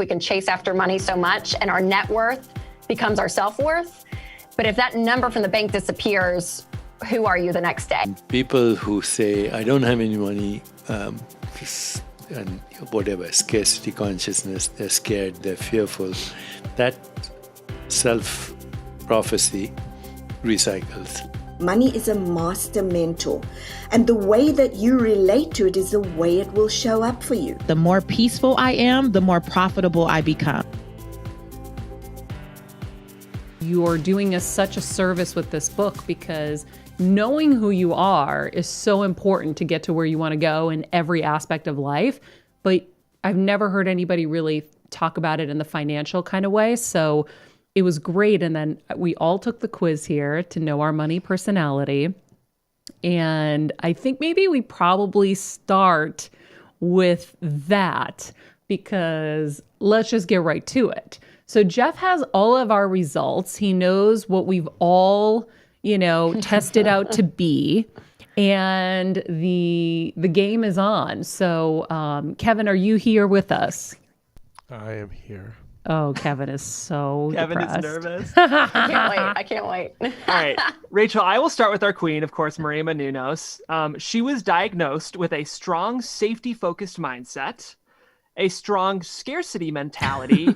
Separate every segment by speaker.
Speaker 1: We can chase after money so much, and our net worth becomes our self-worth. But if that number from the bank disappears, who are you the next day?
Speaker 2: People who say, I don't have any money, and whatever, scarcity consciousness, they're scared, they're fearful, that self-prophecy recycles.
Speaker 3: Money is a master mentor, and the way that you relate to it is the way it will show up for you.
Speaker 4: The more peaceful I am, the more profitable I become.
Speaker 5: You're doing us such a service with this book because knowing who you are is so important to get to where you want to go in every aspect of life. But I've never heard anybody really talk about it in the financial kind of way. So it was great. And then we all took the quiz here to know our money personality. And I think maybe we probably start with that because let's just get right to it. So Jeff has all of our results. He knows what we've all, tested out to be. And the game is on. So Kevin, are you here with us?
Speaker 6: I am here.
Speaker 5: Oh, Kevin is so
Speaker 7: Kevin
Speaker 5: depressed.
Speaker 7: is nervous.
Speaker 1: I can't wait.
Speaker 7: All right, Rachel, I will start with our queen, of course, Maria Menounos. She was diagnosed with a strong safety-focused mindset, a strong scarcity mentality,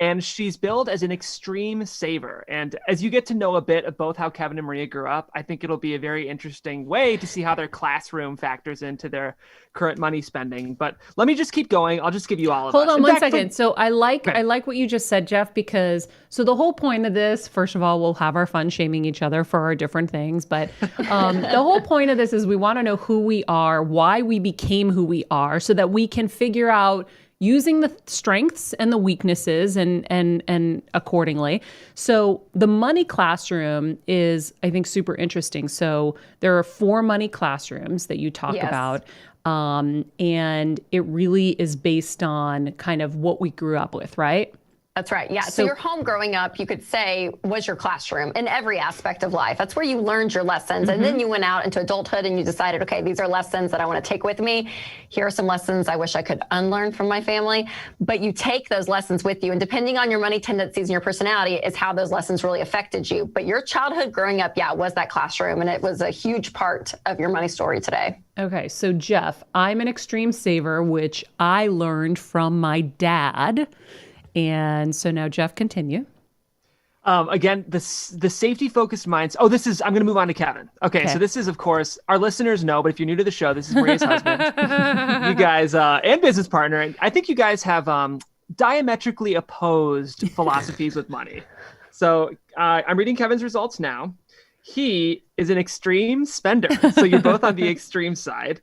Speaker 7: and she's billed as an extreme saver. And as you get to know a bit of both how Kevin and Maria grew up, I think it'll be a very interesting way to see how their classroom factors into their current money spending. But let me just keep going. I'll just give you all of
Speaker 5: Hold
Speaker 7: us.
Speaker 5: on
Speaker 7: In
Speaker 5: one
Speaker 7: fact,
Speaker 5: second. So I like what you just said, Jeff, because so the whole point of this, first of all, we'll have our fun shaming each other for our different things. But the whole point of this is we want to know who we are, why we became who we are, so that we can figure out using the strengths and the weaknesses and accordingly. So the money classroom is, I think, super interesting. So there are 4 money classrooms that you talk about. And it really is based on kind of what we grew up with, right?
Speaker 1: That's right. Yeah. So your home growing up, you could say, was your classroom in every aspect of life. That's where you learned your lessons. And then you went out into adulthood and you decided, okay, these are lessons that I want to take with me. Here are some lessons I wish I could unlearn from my family. But you take those lessons with you. And depending on your money tendencies and your personality is how those lessons really affected you. But your childhood growing up, was that classroom. And it was a huge part of your money story today.
Speaker 5: Okay. So Jeff, I'm an extreme saver, which I learned from my dad. And so now, Jeff, continue.
Speaker 7: Again, the safety-focused minds. I'm going to move on to Kevin. Okay, so this is, of course, our listeners know, but if you're new to the show, this is Maria's husband. You guys, and business partner. And I think you guys have diametrically opposed philosophies with money. So I'm reading Kevin's results now. He is an extreme spender. So you're both on the extreme side.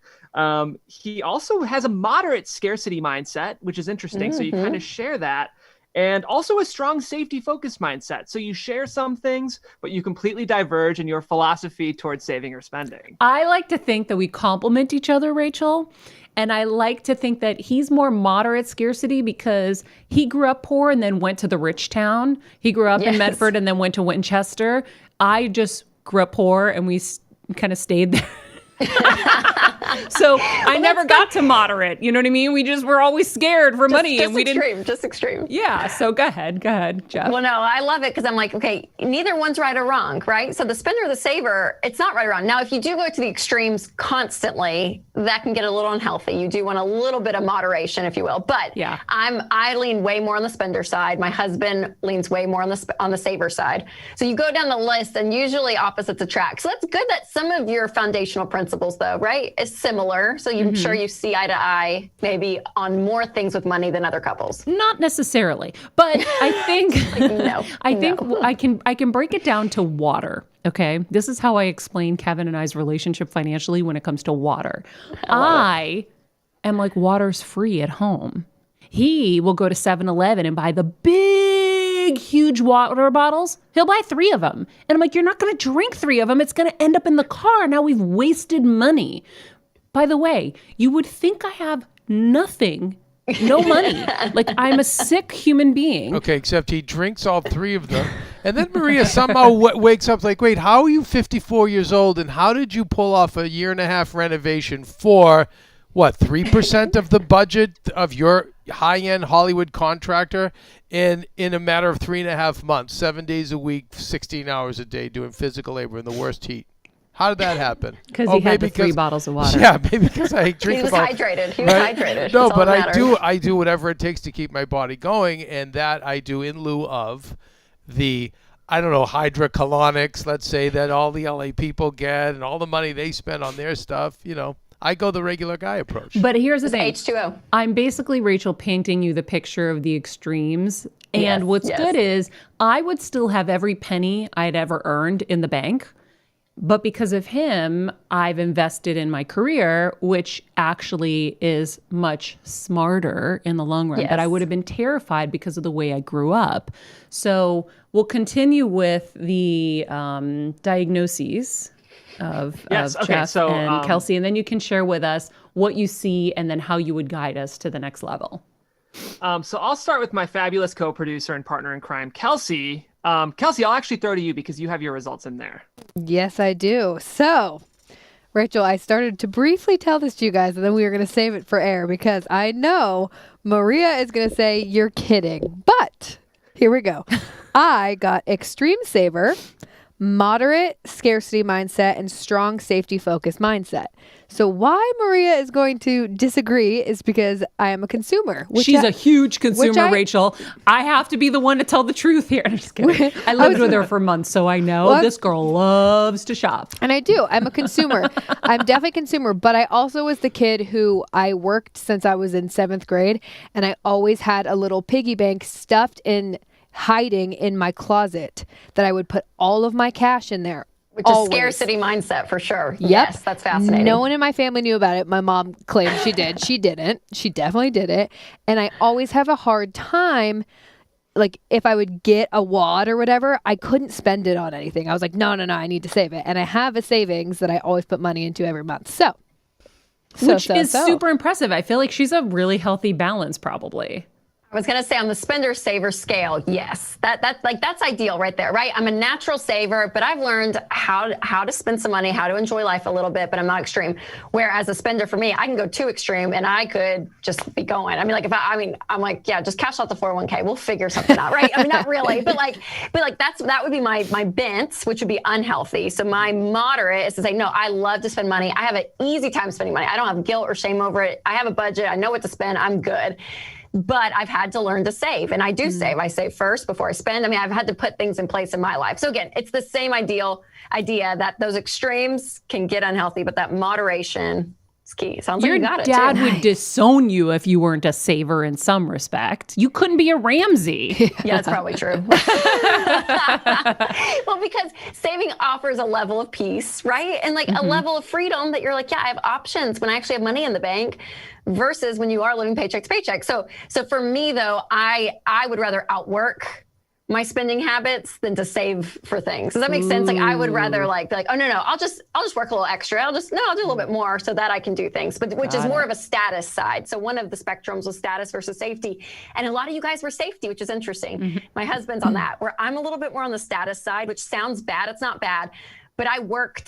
Speaker 7: He also has a moderate scarcity mindset, which is interesting. So you kind of share that. And also a strong safety-focused mindset. So you share some things, but you completely diverge in your philosophy towards saving or spending.
Speaker 5: I like to think that we complement each other, Rachel. And I like to think that he's more moderate scarcity because he grew up poor and then went to the rich town. He grew up in Medford and then went to Winchester. I just grew up poor and we kind of stayed there. So I never got to moderate. You know what I mean? We're always scared for money.
Speaker 1: And we didn't. Just extreme.
Speaker 5: Yeah. So go ahead, Jeff.
Speaker 1: Well, no, I love it because I'm like, okay, neither one's right or wrong, right? So the spender or the saver, it's not right or wrong. Now, if you do go to the extremes constantly, that can get a little unhealthy. You do want a little bit of moderation, if you will. But I lean way more on the spender side. My husband leans way more on the saver side. So you go down the list and usually opposites attract. So that's good that some of your foundational principles, though, right, is similar. So I'm sure you see eye to eye maybe on more things with money than other couples.
Speaker 5: Not necessarily, but I think I can break it down to water. Okay, this is how I explain Kevin and I's relationship financially when it comes to water. I am like, water's free at home. He will go to 7-Eleven and buy the big, huge water bottles. He'll buy 3 of them. And I'm like, you're not going to drink 3 of them. It's going to end up in the car. Now we've wasted money. By the way, you would think I have nothing, no money. Like I'm a sick human being.
Speaker 6: Okay, except he drinks all 3 of them. And then Maria somehow wakes up like, wait, how are you 54 years old and how did you pull off a 1.5 year renovation for, what, 3% of the budget of your high-end Hollywood contractor in a matter of 3.5 months, 7 days a week, 16 hours a day, doing physical labor in the worst heat. How did that happen?
Speaker 5: Because he had the 3 bottles of water.
Speaker 6: Yeah, maybe because I drink.
Speaker 1: He was hydrated. He
Speaker 6: right?
Speaker 1: was hydrated.
Speaker 6: No,
Speaker 1: That's all
Speaker 6: but
Speaker 1: that mattered.
Speaker 6: I do whatever it takes to keep my body going, and that I do in lieu of the, I don't know, hydrocolonics, let's say, that all the LA people get and all the money they spend on their stuff. You know, I go the regular guy approach.
Speaker 5: But here's the thing.
Speaker 1: H2O.
Speaker 5: I'm basically, Rachel, painting you the picture of the extremes. And
Speaker 1: Yes,
Speaker 5: what's
Speaker 1: yes.
Speaker 5: good is I would still have every penny I'd ever earned in the bank. But because of him, I've invested in my career, which actually is much smarter in the long run.
Speaker 1: Yes.
Speaker 5: But I would have been terrified because of the way I grew up. So we'll continue with the diagnoses of
Speaker 7: Yes, okay,
Speaker 5: Jeff
Speaker 7: so,
Speaker 5: and Kelsey. And then you can share with us what you see and then how you would guide us to the next level.
Speaker 7: So I'll start with my fabulous co-producer and partner in crime, Kelsey. Kelsey, I'll actually throw to you because you have your results in there.
Speaker 8: Yes, I do. So, Rachel, I started to briefly tell this to you guys, and then we were going to save it for air because I know Maria is going to say, you're kidding. But here we go. I got extreme saver, moderate scarcity mindset, and strong safety focused mindset. So why Maria is going to disagree is because I am a consumer.
Speaker 5: She's a huge consumer,
Speaker 8: I-
Speaker 5: Rachel. I have to be the one to tell the truth here. I'm just kidding. I lived with her for months, so I know
Speaker 8: Well,
Speaker 5: this girl loves to shop.
Speaker 8: And I do. I'm a consumer. I'm definitely a consumer, but I also was the kid who I worked since I was in 7th grade, and I always had a little piggy bank stuffed in hiding in my closet that I would put all of my cash in there.
Speaker 1: Which
Speaker 8: Always.
Speaker 1: is scarcity mindset for sure.
Speaker 8: Yep.
Speaker 1: Yes, that's fascinating.
Speaker 8: No one in my family knew about it. My mom claimed she did. She didn't. She definitely did it. And I always have a hard time, like if I would get a wad or whatever, I couldn't spend it on anything. I was like, no, I need to save it. And I have a savings that I always put money into every month.
Speaker 5: Which is super impressive. I feel like she's a really healthy balance, probably.
Speaker 1: I was going to say on the spender saver scale, yes, that's ideal right there, right? I'm a natural saver, but I've learned how to spend some money, how to enjoy life a little bit, but I'm not extreme. Whereas a spender for me, I can go too extreme and I could just be going. I mean, like I'm like, yeah, just cash out the 401k. We'll figure something out, right? I mean, not really, but that would be my bent, which would be unhealthy. So my moderate is to say, no, I love to spend money. I have an easy time spending money. I don't have guilt or shame over it. I have a budget. I know what to spend. I'm good. But I've had to learn to save, and I do save. I save first before I spend. I mean, I've had to put things in place in my life. So again, it's the same idea that those extremes can get unhealthy, but that moderation is key. Sounds like you got it.
Speaker 5: Your dad
Speaker 1: too.
Speaker 5: would disown you if you weren't a saver in some respect. You couldn't be a Ramsey.
Speaker 1: Yeah, that's probably true. Well, because saving offers a level of peace, right? And like a level of freedom that you're like, yeah, I have options when I actually have money in the bank versus when you are living paycheck to paycheck. So for me though, I would rather outwork my spending habits than to save for things. Does that make sense? Like I would rather like, oh no, I'll just work a little extra. I'll do a little bit more so that I can do things, but which is more of a status side. So one of the spectrums was status versus safety. And a lot of you guys were safety, which is interesting. My husband's on that, where I'm a little bit more on the status side, which sounds bad. It's not bad, but I work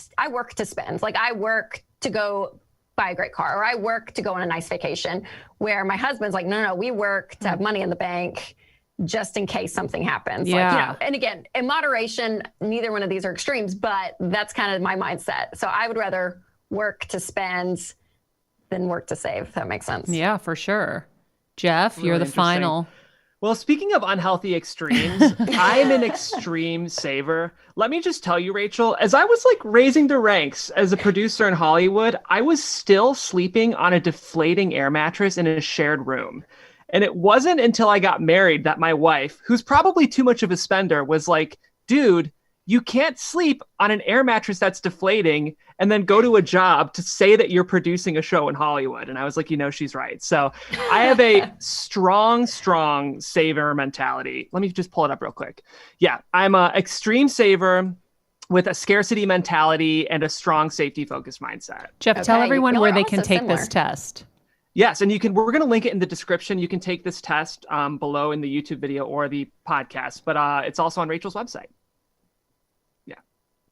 Speaker 1: to spend. Like I work to go buy a great car, or I work to go on a nice vacation, where my husband's like, no, we work to have money in the bank just in case something happens.
Speaker 5: Yeah.
Speaker 1: Like, and again, in moderation, neither one of these are extremes, but that's kind of my mindset. So I would rather work to spend than work to save, if that makes sense.
Speaker 5: Yeah, for sure. Jeff,
Speaker 7: Really
Speaker 5: you're the
Speaker 7: interesting.
Speaker 5: final.
Speaker 7: Well, speaking of unhealthy extremes, I am an extreme saver. Let me just tell you, Rachel, as I was like raising the ranks as a producer in Hollywood, I was still sleeping on a deflating air mattress in a shared room. And it wasn't until I got married that my wife, who's probably too much of a spender, was like, dude, you can't sleep on an air mattress that's deflating and then go to a job to say that you're producing a show in Hollywood. And I was like, she's right. So I have a strong saver mentality. Let me just pull it up real quick. Yeah, I'm an extreme saver with a scarcity mentality and a strong safety focused mindset.
Speaker 5: Jeff, tell everyone
Speaker 1: Y'all
Speaker 5: where
Speaker 1: are
Speaker 5: they can
Speaker 1: also
Speaker 5: take
Speaker 1: similar.
Speaker 5: this test.
Speaker 7: Yes, and we're going to link it in the description. You can take this test below in the YouTube video or the podcast, but it's also on Rachel's website. Yeah.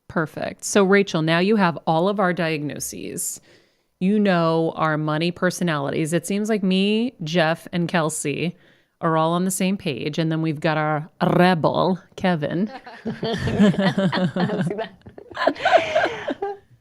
Speaker 5: Perfect. So Rachel, now you have all of our diagnoses. you know our money personalities. It seems like me, Jeff, and Kelsey are all on the same page. And then we've got our rebel, Kevin.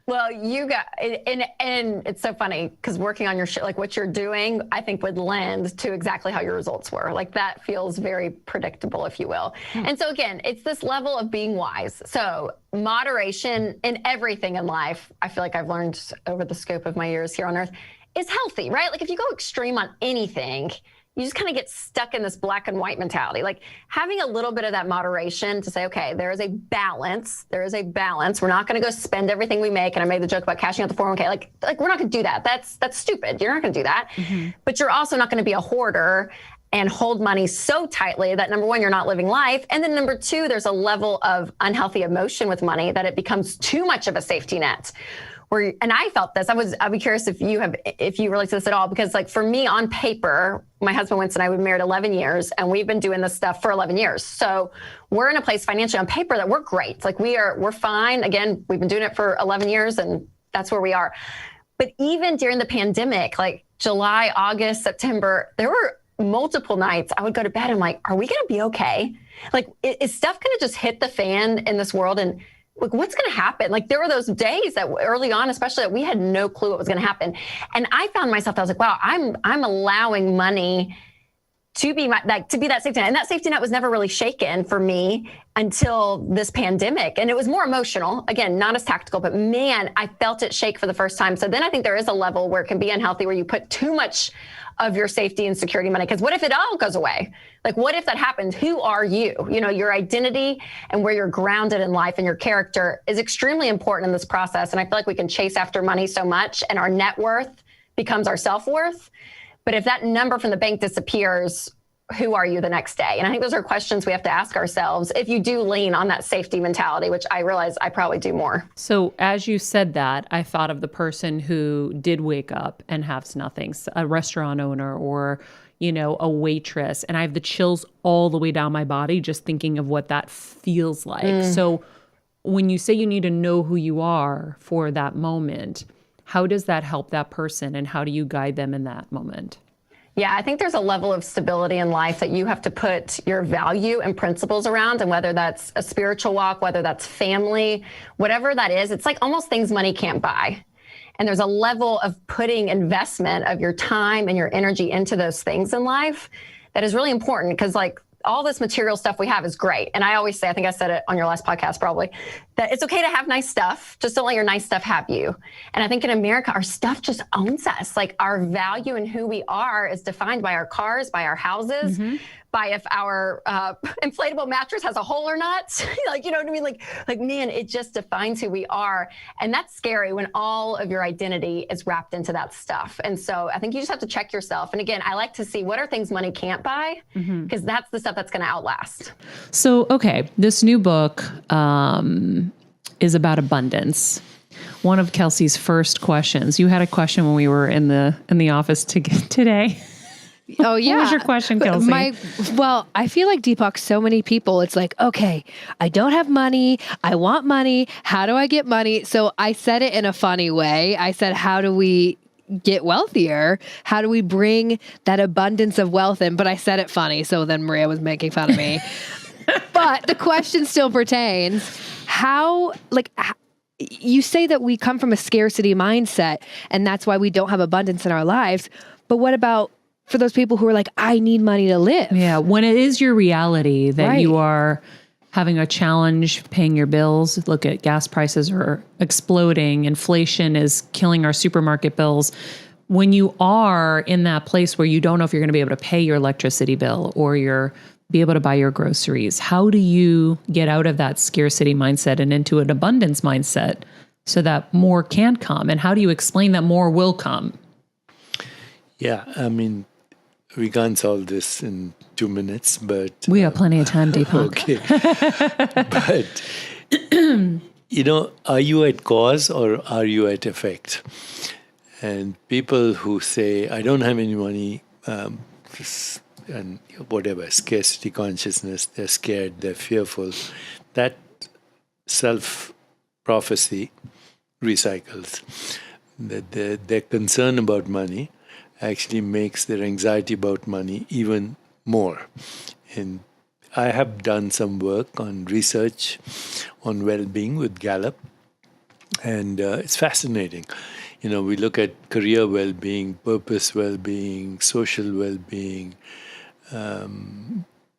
Speaker 1: Well, you got, and it's so funny because working on your shit, like what you're doing, I think would lend to exactly how your results were. Like that feels very predictable, if you will. And so again, it's this level of being wise. So moderation in everything in life, I feel like I've learned over the scope of my years here on earth, is healthy, right? Like if you go extreme on anything, you just kind of get stuck in this black and white mentality. Like having a little bit of that moderation to say, okay, there is a balance. There is a balance. We're not going to go spend everything we make. And I made the joke about cashing out the 401k. Like we're not going to do that. That's stupid. You're not going to do that. But you're also not going to be a hoarder and hold money so tightly that number one, you're not living life. And then number two, there's a level of unhealthy emotion with money that it becomes too much of a safety net. And I felt this. I'd be curious if you relate to this at all, because like for me on paper, my husband Winston and I, we've been married 11 years and we've been doing this stuff for 11 years. So we're in a place financially on paper that we're great. Like we're fine. Again, we've been doing it for 11 years and that's where we are. But even during the pandemic, like July, August, September, there were multiple nights I would go to bed. I'm like, are we going to be okay? Like, is stuff going to just hit the fan in this world? And like, what's going to happen? Like there were those days that early on, especially that we had no clue what was going to happen. And I found myself, I was like, wow, I'm allowing money to be that safety net. And that safety net was never really shaken for me until this pandemic. And it was more emotional, again, not as tactical, but man, I felt it shake for the first time. So then I think there is a level where it can be unhealthy, where you put too much of your safety and security money. Because what if it all goes away? Like, what if that happens? Who are you? You know, your identity and where you're grounded in life and your character is extremely important in this process. And I feel like we can chase after money so much and our net worth becomes our self-worth. But if that number from the bank disappears, who are you the next day? And I think those are questions we have to ask ourselves if you do lean on that safety mentality, which I realize I probably do more.
Speaker 5: So as you said that, I thought of the person who did wake up and has nothing, a restaurant owner or, you know, a waitress. And I have the chills all the way down my body just thinking of what that feels like. So when you say you need to know who you are for that moment, how does that help that person and how do you guide them in that moment?
Speaker 1: Yeah, I think there's a level of stability in life that you have to put your value and principles around. And whether that's a spiritual walk, whether that's family, whatever that is, it's like almost things money can't buy. And there's a level of putting investment of your time and your energy into those things in life that is really important, because like all this material stuff we have is great. And I always say, I think I said it on your last podcast probably, that it's okay to have nice stuff. Just don't let your nice stuff have you. And I think in America, our stuff just owns us. Like our value and who we are is defined by our cars, by our houses, by if our inflatable mattress has a hole or not. Like, you know what I mean? Like, man, it just defines who we are. And that's scary when all of your identity is wrapped into that stuff. And so I think you just have to check yourself. And again, I like to see what are things money can't buy, because that's the stuff that's going to outlast.
Speaker 5: So, okay, this new book is about abundance. One of Kelsey's first questions, you had a question when we were in the office today.
Speaker 8: Oh, yeah.
Speaker 5: What was your question, Kelsey?
Speaker 8: I feel like Deepak, so many people, it's like, okay, I don't have money. I want money. How do I get money? So I said it in a funny way. I said, how do we get wealthier? How do we bring that abundance of wealth in? But I said it funny. So then Maria was making fun of me. But the question still pertains. You say that we come from a scarcity mindset and that's why we don't have abundance in our lives. But what about for those people who are like, I need money to live?
Speaker 5: Yeah, when it is your reality that you are having a challenge paying your bills, look at gas prices are exploding, inflation is killing our supermarket bills. When you are in that place where you don't know if you're going to be able to pay your electricity bill or be able to buy your groceries, how do you get out of that scarcity mindset and into an abundance mindset so that more can come? And how do you explain that more will come?
Speaker 2: Yeah, I mean, we can't solve this in 2 minutes, but...
Speaker 5: We have plenty of time, Deepak.
Speaker 2: Okay. But, you know, are you at cause or are you at effect? And people who say, I don't have any money, and whatever, scarcity consciousness, they're scared, they're fearful, that self-prophecy recycles. that their concern about money actually makes their anxiety about money even more. And I have done some work on research on well-being with Gallup, and it's fascinating. We look at career well-being, purpose well-being, social well-being,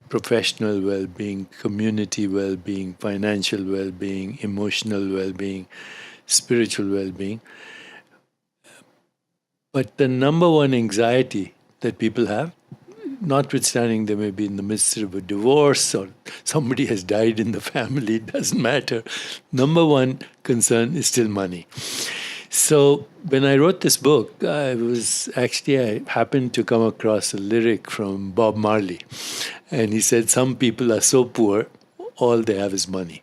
Speaker 2: professional well-being, community well-being, financial well-being, emotional well-being, spiritual well-being. But the number one anxiety that people have, notwithstanding they may be in the midst of a divorce or somebody has died in the family, it doesn't matter. Number one concern is still money. So when I wrote this book, I happened to come across a lyric from Bob Marley. And he said, some people are so poor, all they have is money.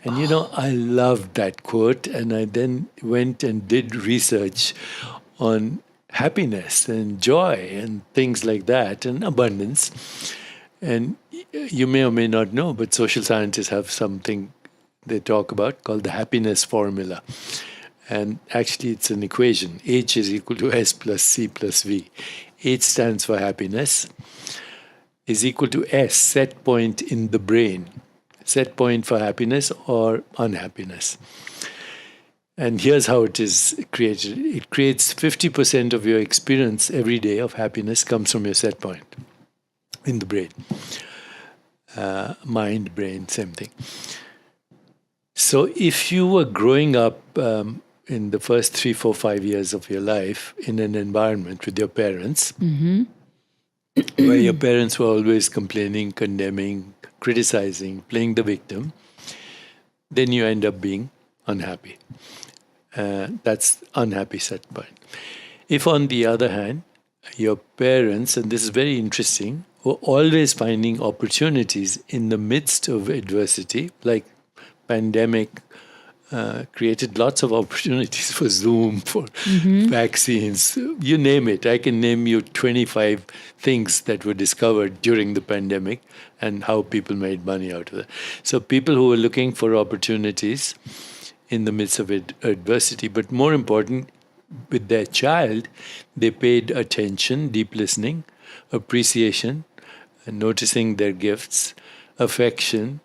Speaker 2: And I loved that quote. And I then went and did research on happiness and joy and things like that and abundance. And you may or may not know, but social scientists have something they talk about called the happiness formula. And actually, it's an equation. H is equal to S plus C plus V. H stands for happiness, is equal to S, set point in the brain. Set point for happiness or unhappiness. And here's how it is created. It creates 50% of your experience every day of happiness comes from your set point in the brain. Mind, brain, same thing. So if you were growing up in the first 3, 4, 5 years of your life in an environment with your parents, where your parents were always complaining, condemning, criticizing, playing the victim, then you end up being unhappy. That's unhappy set point. If, on the other hand, your parents, and this is very interesting, were always finding opportunities in the midst of adversity, like pandemic created lots of opportunities for Zoom, for vaccines, you name it. I can name you 25 things that were discovered during the pandemic and how people made money out of it. So people who were looking for opportunities in the midst of adversity, but more important, with their child, they paid attention, deep listening, appreciation, noticing their gifts, affection,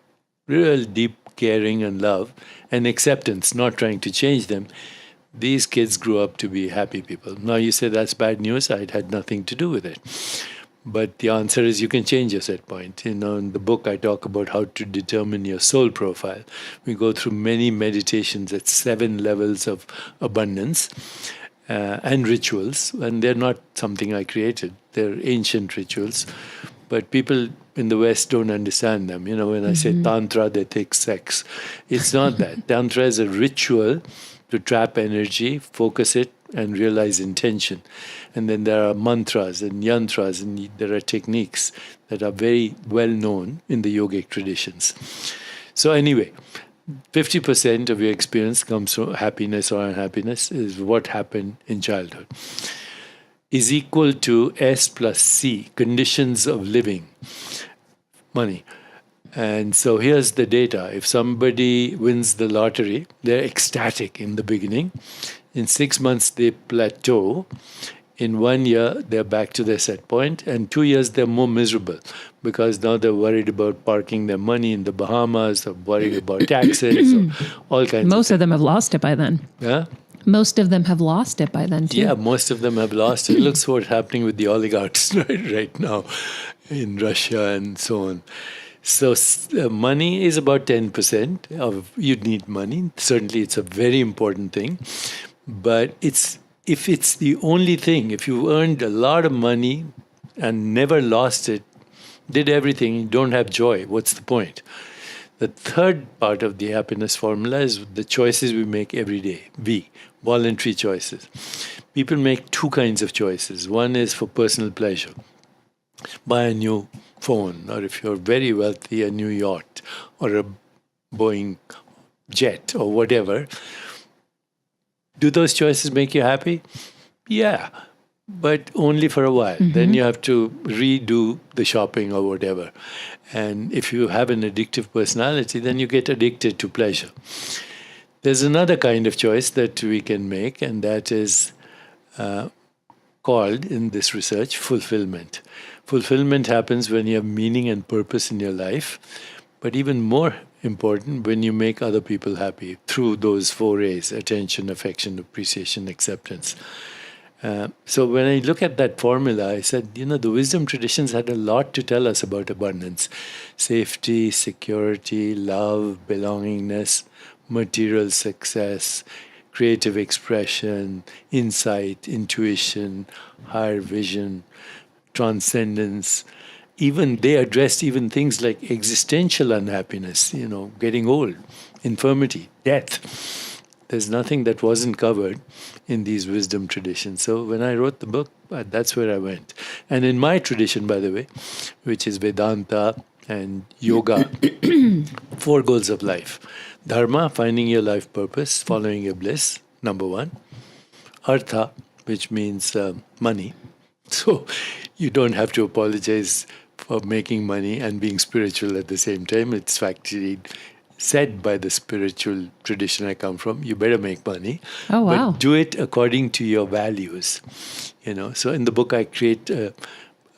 Speaker 2: real deep caring and love, and acceptance, not trying to change them. These kids grew up to be happy people. Now you say that's bad news. It had nothing to do with it. But the answer is you can change your set point. In the book, I talk about how to determine your soul profile. We go through many meditations at 7 levels of abundance and rituals. And they're not something I created. They're ancient rituals. But people in the West don't understand them. When I say Tantra, they think sex. It's not that. Tantra is a ritual to trap energy, focus it, and realize intention. And then there are mantras and yantras, and there are techniques that are very well known in the yogic traditions. So anyway, 50% of your experience comes from happiness or unhappiness is what happened in childhood. Is equal to S plus C, conditions of living, money. And so here's the data. If somebody wins the lottery, they're ecstatic in the beginning. In 6 months, they plateau. In 1 year, they're back to their set point. And 2 years, they're more miserable because now they're worried about parking their money in the Bahamas, or worried about taxes, or all kinds of things.
Speaker 5: Most of them have lost it by then.
Speaker 2: Yeah?
Speaker 5: Most of them have lost it by then, too.
Speaker 2: Yeah, most of them have lost it. Looks what's happening with the oligarchs right now in Russia and so on. So money is about 10% of you need money. Certainly, it's a very important thing. But if it's the only thing, if you earned a lot of money and never lost it, did everything, you don't have joy, what's the point? The third part of the happiness formula is the choices we make every day. V, voluntary choices. People make 2 kinds of choices. One is for personal pleasure. Buy a new phone, or if you're very wealthy, a new yacht, or a Boeing jet, or whatever. Do those choices make you happy? Yeah, but only for a while. Then you have to redo the shopping or whatever. And if you have an addictive personality, then you get addicted to pleasure. There's another kind of choice that we can make, and that is called in this research fulfillment. Fulfillment happens when you have meaning and purpose in your life, but even more important, when you make other people happy through those 4 A's: attention, affection, appreciation, acceptance. So when I look at that formula, I said, the wisdom traditions had a lot to tell us about abundance: safety, security, love, belongingness, material success, creative expression, insight, intuition, higher vision, transcendence. Even they addressed even things like existential unhappiness, getting old, infirmity, death. There's nothing that wasn't covered in these wisdom traditions. So when I wrote the book, that's where I went. And in my tradition, by the way, which is Vedanta and yoga, 4 goals of life. Dharma, finding your life purpose, following your bliss, number 1. Artha, which means money. So you don't have to apologize for making money and being spiritual at the same time. It's actually said by the spiritual tradition I come from, you better make money.
Speaker 5: Oh, wow.
Speaker 2: But do it according to your values. So in the book, I create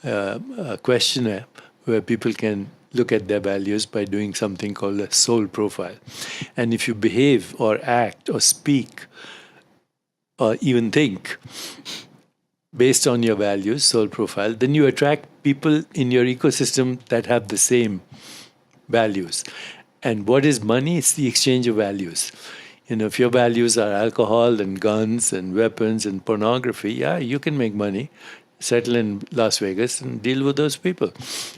Speaker 2: a questionnaire where people can look at their values by doing something called a soul profile. And if you behave or act or speak or even think based on your values, soul profile, then you attract people in your ecosystem that have the same values. And what is money? It's the exchange of values. If your values are alcohol and guns and weapons and pornography, yeah, you can make money, settle in Las Vegas and deal with those people,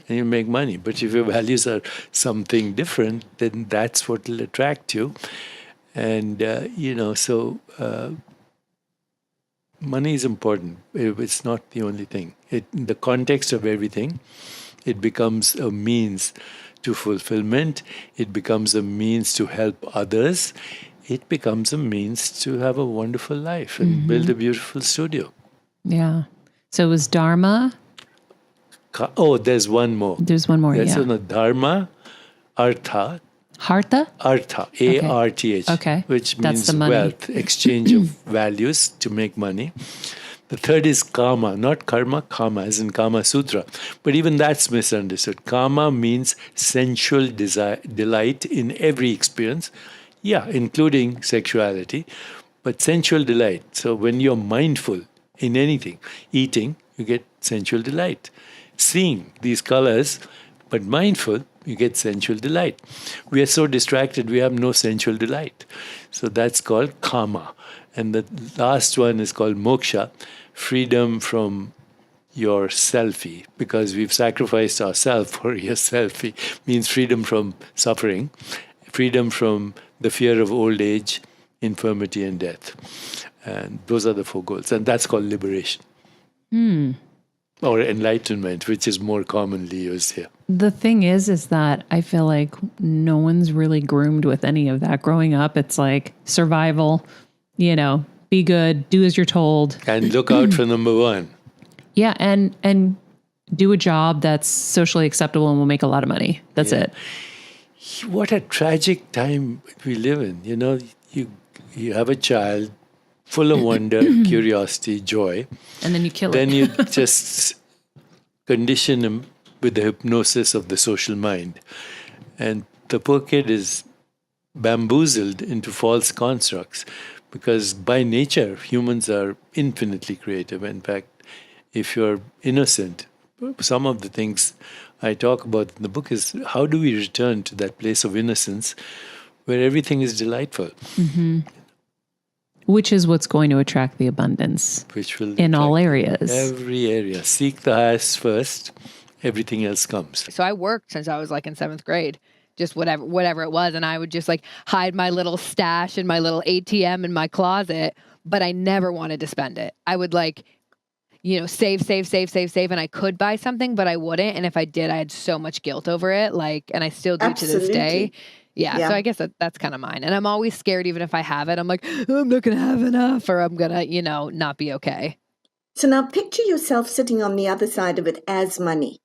Speaker 2: and you make money. But if your values are something different, then that's what will attract you. And, so money is important. It's not the only thing. In the context of everything, it becomes a means to fulfillment. It becomes a means to help others. It becomes a means to have a wonderful life and build a beautiful studio.
Speaker 5: Yeah. So it was Dharma.
Speaker 2: There's one more.
Speaker 5: There's one more,
Speaker 2: Yes, Dharma, Artha.
Speaker 5: Hartha?
Speaker 2: Artha, A-R-T-H,
Speaker 5: Okay.
Speaker 2: which
Speaker 5: That's
Speaker 2: means
Speaker 5: the money.
Speaker 2: wealth, exchange of values to make money. The third is Kama, not Karma, Kama, as in Kama Sutra. But even that's misunderstood. Kama means sensual desire, delight in every experience, including sexuality, but sensual delight. So when you're mindful in anything, eating, you get sensual delight. Seeing these colors, but mindful, you get sensual delight. We are so distracted, we have no sensual delight. So that's called Kama. And the last one is called Moksha, freedom from your selfie, because we've sacrificed ourselves for your selfie, means freedom from suffering, freedom from the fear of old age, infirmity, and death. And those are the 4 goals. And that's called liberation. Or enlightenment, which is more commonly used here.
Speaker 5: The thing is that I feel like no one's really groomed with any of that. Growing up, it's like survival, be good, do as you're told.
Speaker 2: And look out for number 1.
Speaker 5: Yeah, and do a job that's socially acceptable and will make a lot of money. That's it.
Speaker 2: What a tragic time we live in. You have a child full of wonder, curiosity, joy.
Speaker 5: And then you kill
Speaker 2: Then
Speaker 5: it.
Speaker 2: you just condition him with the hypnosis of the social mind. And the poor kid is bamboozled into false constructs because by nature, humans are infinitely creative. In fact, if you're innocent, some of the things I talk about in the book is how do we return to that place of innocence where everything is delightful.
Speaker 5: Which is what's going to attract the abundance
Speaker 2: Which will
Speaker 5: in all
Speaker 2: attract
Speaker 5: areas.
Speaker 2: Every area. Seek the highest first. Everything else comes.
Speaker 8: So I worked since I was like in 7th grade, just whatever it was. And I would just like hide my little stash and my little ATM in my closet, but I never wanted to spend it. I would like, save. And I could buy something, but I wouldn't. And if I did, I had so much guilt over it. And I still do to this day. Yeah. So I guess that's kind of mine. And I'm always scared, even if I have it, I'm like, I'm not going to have enough, or I'm going to, not be okay.
Speaker 3: So now picture yourself sitting on the other side of it as money.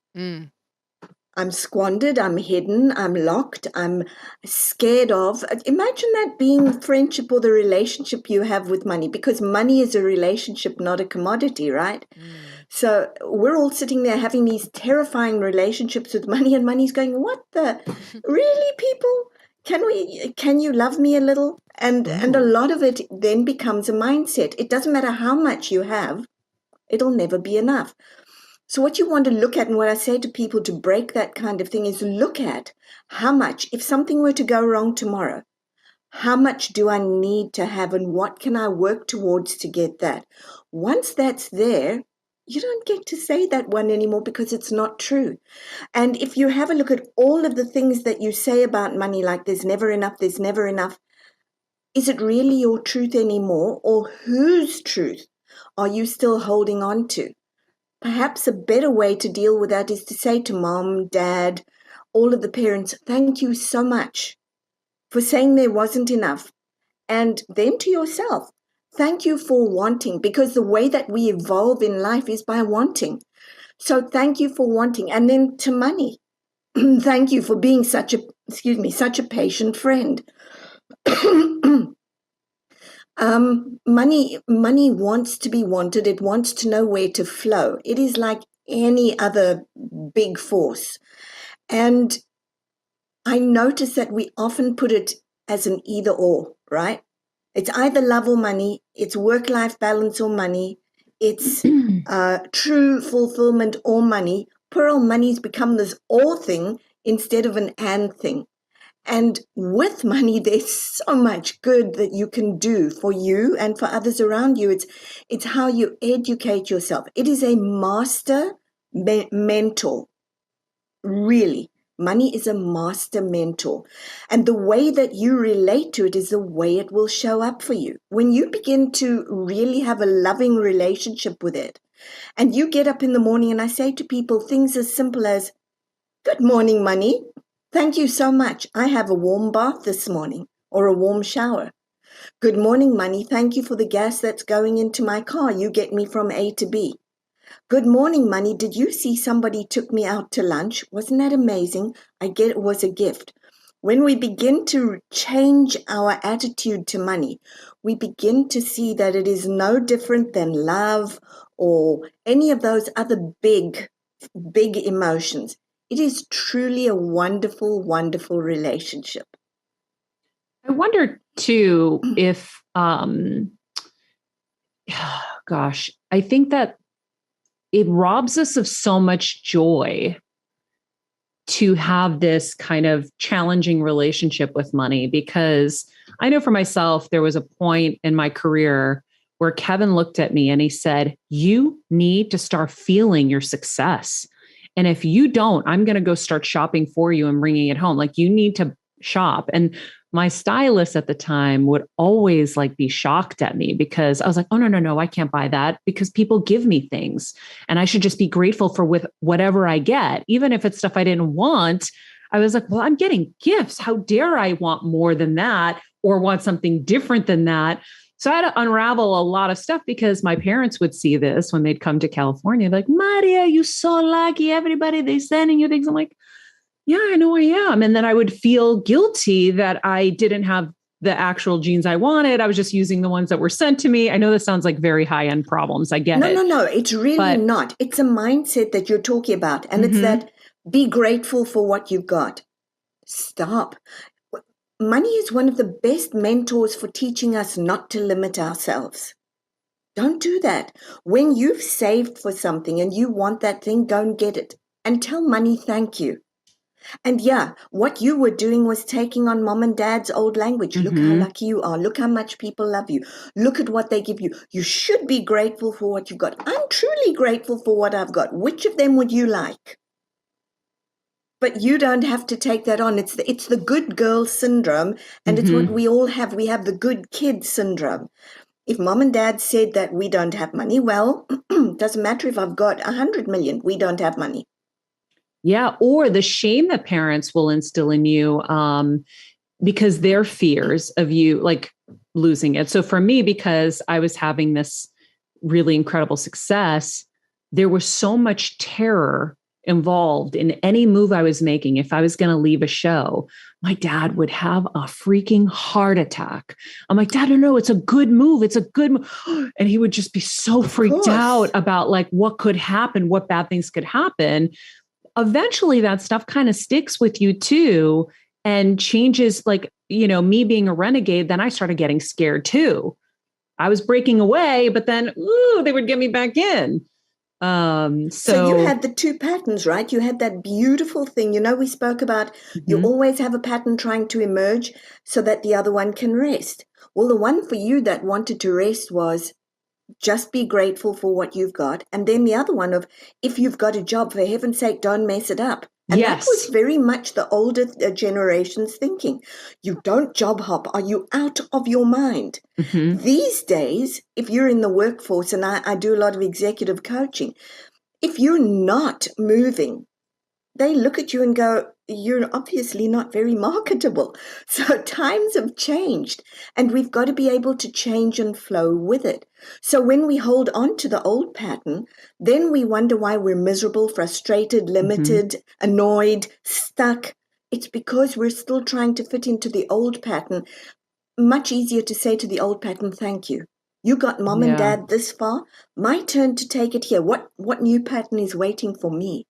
Speaker 3: I'm squandered, I'm hidden, I'm locked, I'm scared of. Imagine that being friendship or the relationship you have with money, because money is a relationship, not a commodity, right? So we're all sitting there having these terrifying relationships with money, and money's going, what the? Really, people? Can you love me a little? And a lot of it then becomes a mindset. It doesn't matter how much you have, it'll never be enough. So what you want to look at, and what I say to people to break that kind of thing, is look at how much, if something were to go wrong tomorrow, how much do I need to have, and what can I work towards to get that? Once that's there, you don't get to say that one anymore, because it's not true. And if you have a look at all of the things that you say about money, like there's never enough, is it really your truth anymore, or whose truth are you still holding on to? Perhaps a better way to deal with that is to say to mom, dad, all of the parents, thank you so much for saying there wasn't enough. And then to yourself, thank you for wanting, because the way that we evolve in life is by wanting. So thank you for wanting. And then to money, thank you for being such a patient friend. Money wants to be wanted. It wants to know where to flow. It is like any other big force. And I notice that we often put it as an either or, right? It's either love or money. It's work-life balance or money. It's true fulfillment or money. Pearl, money's become this or thing instead of an and thing. And with money, there's so much good that you can do for you and for others around you. It's how you educate yourself. It is a master mentor. Really, money is a master mentor. And the way that you relate to it is the way it will show up for you. When you begin to really have a loving relationship with it, and you get up in the morning, and I say to people things as simple as, good morning, money. Thank you so much. I have a warm bath this morning, or a warm shower. Good morning, money. Thank you for the gas that's going into my car. You get me from A to B. Good morning, money. Did you see somebody took me out to lunch? Wasn't that amazing? I get it was a gift. When we begin to change our attitude to money, we begin to see that it is no different than love or any of those other big emotions. It is truly a wonderful, wonderful relationship.
Speaker 5: I wonder too if, I think that it robs us of so much joy to have this kind of challenging relationship with money, because I know for myself, there was a point in my career where Kevin looked at me and he said, you need to start feeling your success. And if you don't, I'm going to go start shopping for you and bringing it home. Like, you need to shop. And my stylist at the time would always be shocked at me, because I was like, oh, no, I can't buy that, because people give me things and I should just be grateful for with whatever I get. Even if it's stuff I didn't want, I was like, well, I'm getting gifts. How dare I want more than that or want something different than that? So I had to unravel a lot of stuff, because my parents would see this when they'd come to California, like, Maria, you're so lucky. Everybody, they're sending you things. I'm like, yeah, I know I am. And then I would feel guilty that I didn't have the actual jeans I wanted. I was just using the ones that were sent to me. I know this sounds like very high-end problems. I get it.
Speaker 3: No. It's really not. It's a mindset that you're talking about. And it's that be grateful for what you've got. Stop. Money is one of the best mentors for teaching us not to limit ourselves. Don't do that. When you've saved for something and you want that thing, go and get it. And tell money thank you. And yeah, what you were doing was taking on mom and dad's old language. Look how lucky you are. Look how much people love you. Look at what they give you. You should be grateful for what you've got. I'm truly grateful for what I've got. Which of them would you like? But you don't have to take that on. It's the good girl syndrome, and it's what we all have. We have the good kid syndrome. If mom and dad said that we don't have money, well, doesn't matter if I've got 100 million, we don't have money.
Speaker 5: Yeah. Or the shame that parents will instill in you because their fears of you losing it. So for me, because I was having this really incredible success, there was so much terror involved in any move I was making, if I was going to leave a show, my dad would have a freaking heart attack. I'm like, Dad, no, it's a good move. It's a good move. And he would just be so freaked out about like what could happen, what bad things could happen. Eventually that stuff kind of sticks with you too and changes, like, you know, me being a renegade, then I started getting scared too. I was breaking away, but then they would get me back in.
Speaker 3: So you had the two patterns, right? You had that beautiful thing, you know, we spoke about you always have a pattern trying to emerge so that the other one can rest. Well, the one for you that wanted to rest was just be grateful for what you've got. And then the other one of, if you've got a job, for heaven's sake, don't mess it up. And that was very much the older generation's thinking. You don't job hop. Are you out of your mind? These days, if you're in the workforce, and I do a lot of executive coaching, if you're not moving, they look at you and go, you're obviously not very marketable. So times have changed and we've got to be able to change and flow with it. So when we hold on to the old pattern, then we wonder why we're miserable, frustrated, limited, annoyed, stuck. It's because we're still trying to fit into the old pattern. Much easier to say to the old pattern, thank you. You got mom and dad this far. My turn to take it here. What new pattern is waiting for me?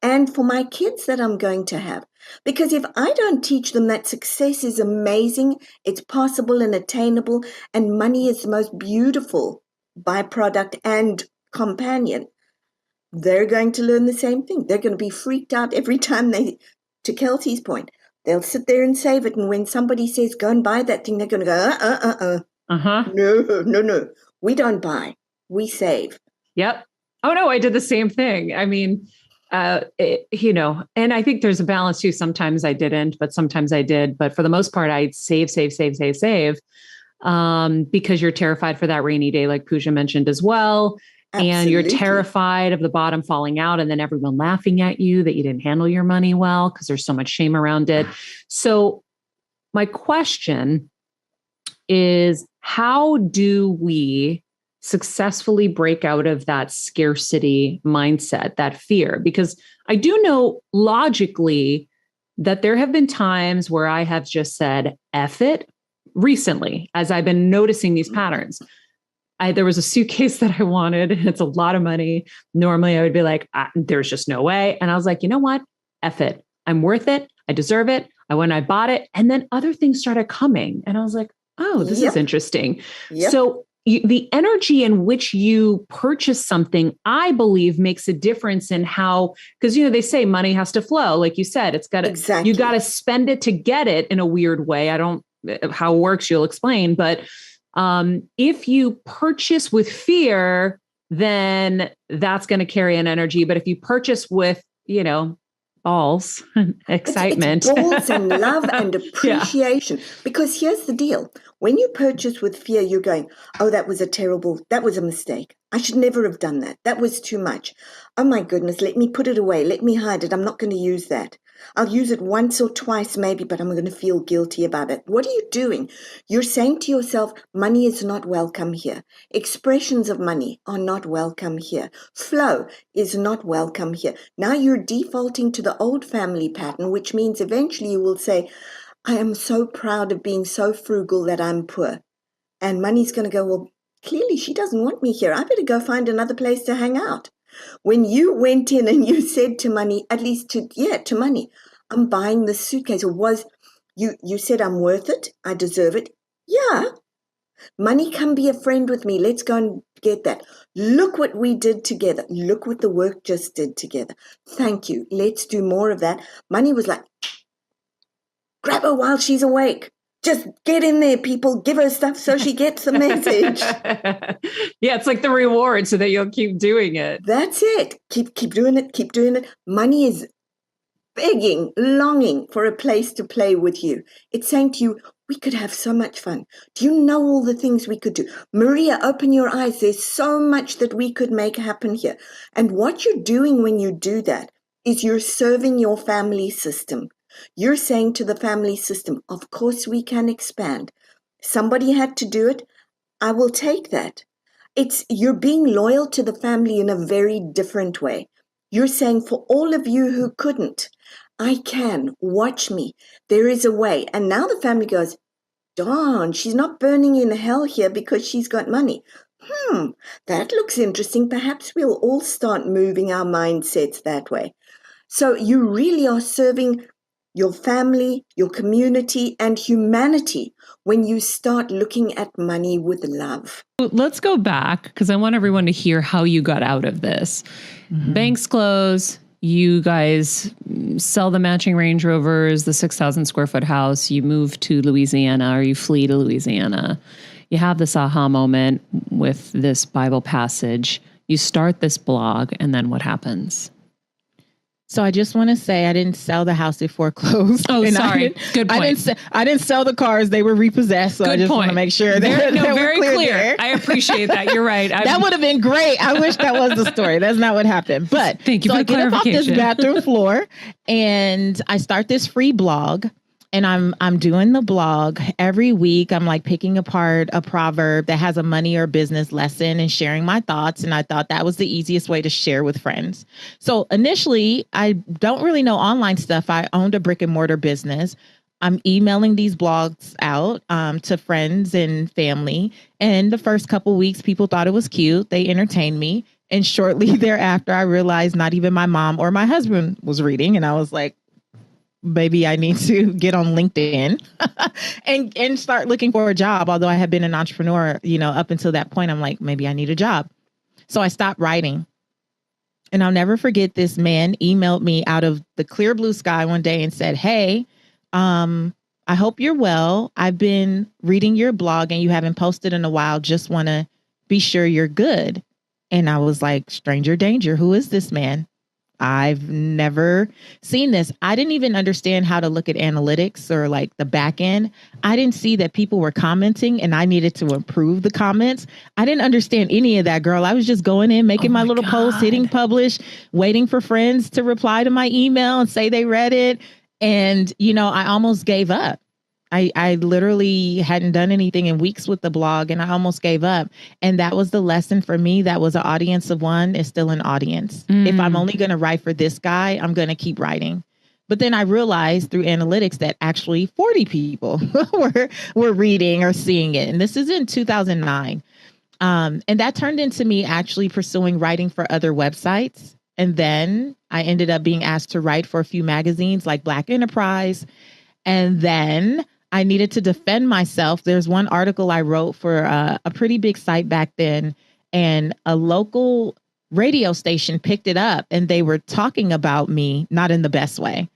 Speaker 3: And for my kids that I'm going to have. Because if I don't teach them that success is amazing, it's possible and attainable, and money is the most beautiful byproduct and companion, they're going to learn the same thing. They're going to be freaked out every time to Kelsey's point, they'll sit there and save it. And when somebody says, go and buy that thing, they're going to go, No. We don't buy. We save.
Speaker 5: Yep. Oh, no, I did the same thing. I mean, you know, and I think there's a balance too. Sometimes I didn't, but sometimes I did. But for the most part, I'd save. Because you're terrified for that rainy day, like Pooja mentioned as well. Absolutely. And you're terrified of the bottom falling out and then everyone laughing at you that you didn't handle your money well, because there's so much shame around it. So my question is, how do we successfully break out of that scarcity mindset, that fear? Because I do know logically that there have been times where I have just said, F it, recently, as I've been noticing these patterns. There was a suitcase that I wanted, and it's a lot of money. Normally I would be like, there's just no way. And I was like, you know what? F it. I'm worth it. I deserve it. I went, I bought it. And then other things started coming. And I was like, oh, this is interesting. So the energy in which you purchase something, I believe, makes a difference in how, because, you know, they say money has to flow. Like you said, it's got to, you got to spend it to get it in a weird way. I don't, how it works, you'll explain. But if you purchase with fear, then that's going to carry an energy. But if you purchase with, you know, balls, excitement,
Speaker 3: it's balls and love and appreciation. Because here's the deal. When you purchase with fear, you're going, oh, that was a mistake. I should never have done that. That was too much. Oh my goodness, let me put it away. Let me hide it. I'm not going to use that. I'll use it once or twice maybe, but I'm going to feel guilty about it. What are you doing? You're saying to yourself, money is not welcome here. Expressions of money are not welcome here. Flow is not welcome here. Now you're defaulting to the old family pattern, which means eventually you will say, I am so proud of being so frugal that I'm poor. And money's going to go, well, clearly she doesn't want me here. I better go find another place to hang out. When you went in and you said to money, at least to money, I'm buying this suitcase, or was you said I'm worth it, I deserve it. Yeah. Money, come be a friend with me. Let's go and get that. Look what we did together. Look what the work just did together. Thank you. Let's do more of that. Money was like, grab her while she's awake. Just get in there, people. Give her stuff so she gets the message.
Speaker 5: Yeah, it's like the reward so that you'll keep doing it.
Speaker 3: That's it. Keep doing it. Keep doing it. Money is begging, longing for a place to play with you. It's saying to you, we could have so much fun. Do you know all the things we could do? Maria, open your eyes. There's so much that we could make happen here. And what you're doing when you do that is you're serving your family system. You're saying to the family system, of course we can expand. Somebody had to do it. I will take that. You're being loyal to the family in a very different way. You're saying, for all of you who couldn't, I can. Watch me. There is a way. And now the family goes, darn, she's not burning in hell here because she's got money. That looks interesting. Perhaps we'll all start moving our mindsets that way. So you really are serving your family, your community, and humanity when you start looking at money with love.
Speaker 5: Let's go back, because I want everyone to hear how you got out of this. Banks close. You guys sell the matching Range Rovers, the 6,000 square foot house. You move to Louisiana, or you flee to Louisiana. You have this aha moment with this Bible passage. You start this blog, and then what happens?
Speaker 4: So I just want to say I didn't sell the house before it closed.
Speaker 5: Oh, sorry. Good point.
Speaker 4: I didn't sell the cars. They were repossessed. So I just want to make sure that
Speaker 5: very clear. I appreciate that. You're right.
Speaker 4: That would have been great. I wish that was the story. That's not what happened. But
Speaker 5: thank you for the clarification.
Speaker 4: I get up off this bathroom floor and I start this free blog. And I'm doing the blog every week. I'm like picking apart a proverb that has a money or business lesson and sharing my thoughts. And I thought that was the easiest way to share with friends. So initially, I don't really know online stuff. I owned a brick and mortar business. I'm emailing these blogs out to friends and family. And the first couple weeks, people thought it was cute. They entertained me. And shortly thereafter, I realized not even my mom or my husband was reading. And I was like, maybe I need to get on LinkedIn and start looking for a job. Although I had been an entrepreneur, up until that point, I'm like, maybe I need a job. So I stopped writing. And I'll never forget, this man emailed me out of the clear blue sky one day and said, hey, I hope you're well. I've been reading your blog and you haven't posted in a while. Just want to be sure you're good. And I was like, stranger danger. Who is this man? I've never seen this. I didn't even understand how to look at analytics or like the back end. I didn't see that people were commenting and I needed to improve the comments. I didn't understand any of that, girl. I was just going in, making my little post, hitting publish, waiting for friends to reply to my email and say they read it. And, I almost gave up. I literally hadn't done anything in weeks with the blog and I almost gave up. And that was the lesson for me. That was an audience of one is still an audience. If I'm only going to write for this guy, I'm going to keep writing. But then I realized through analytics that actually 40 people were reading or seeing it. And this is in 2009. And that turned into me actually pursuing writing for other websites. And then I ended up being asked to write for a few magazines like Black Enterprise. And then I needed to defend myself. There's one article I wrote for a pretty big site back then, and a local radio station picked it up and they were talking about me, not in the best way.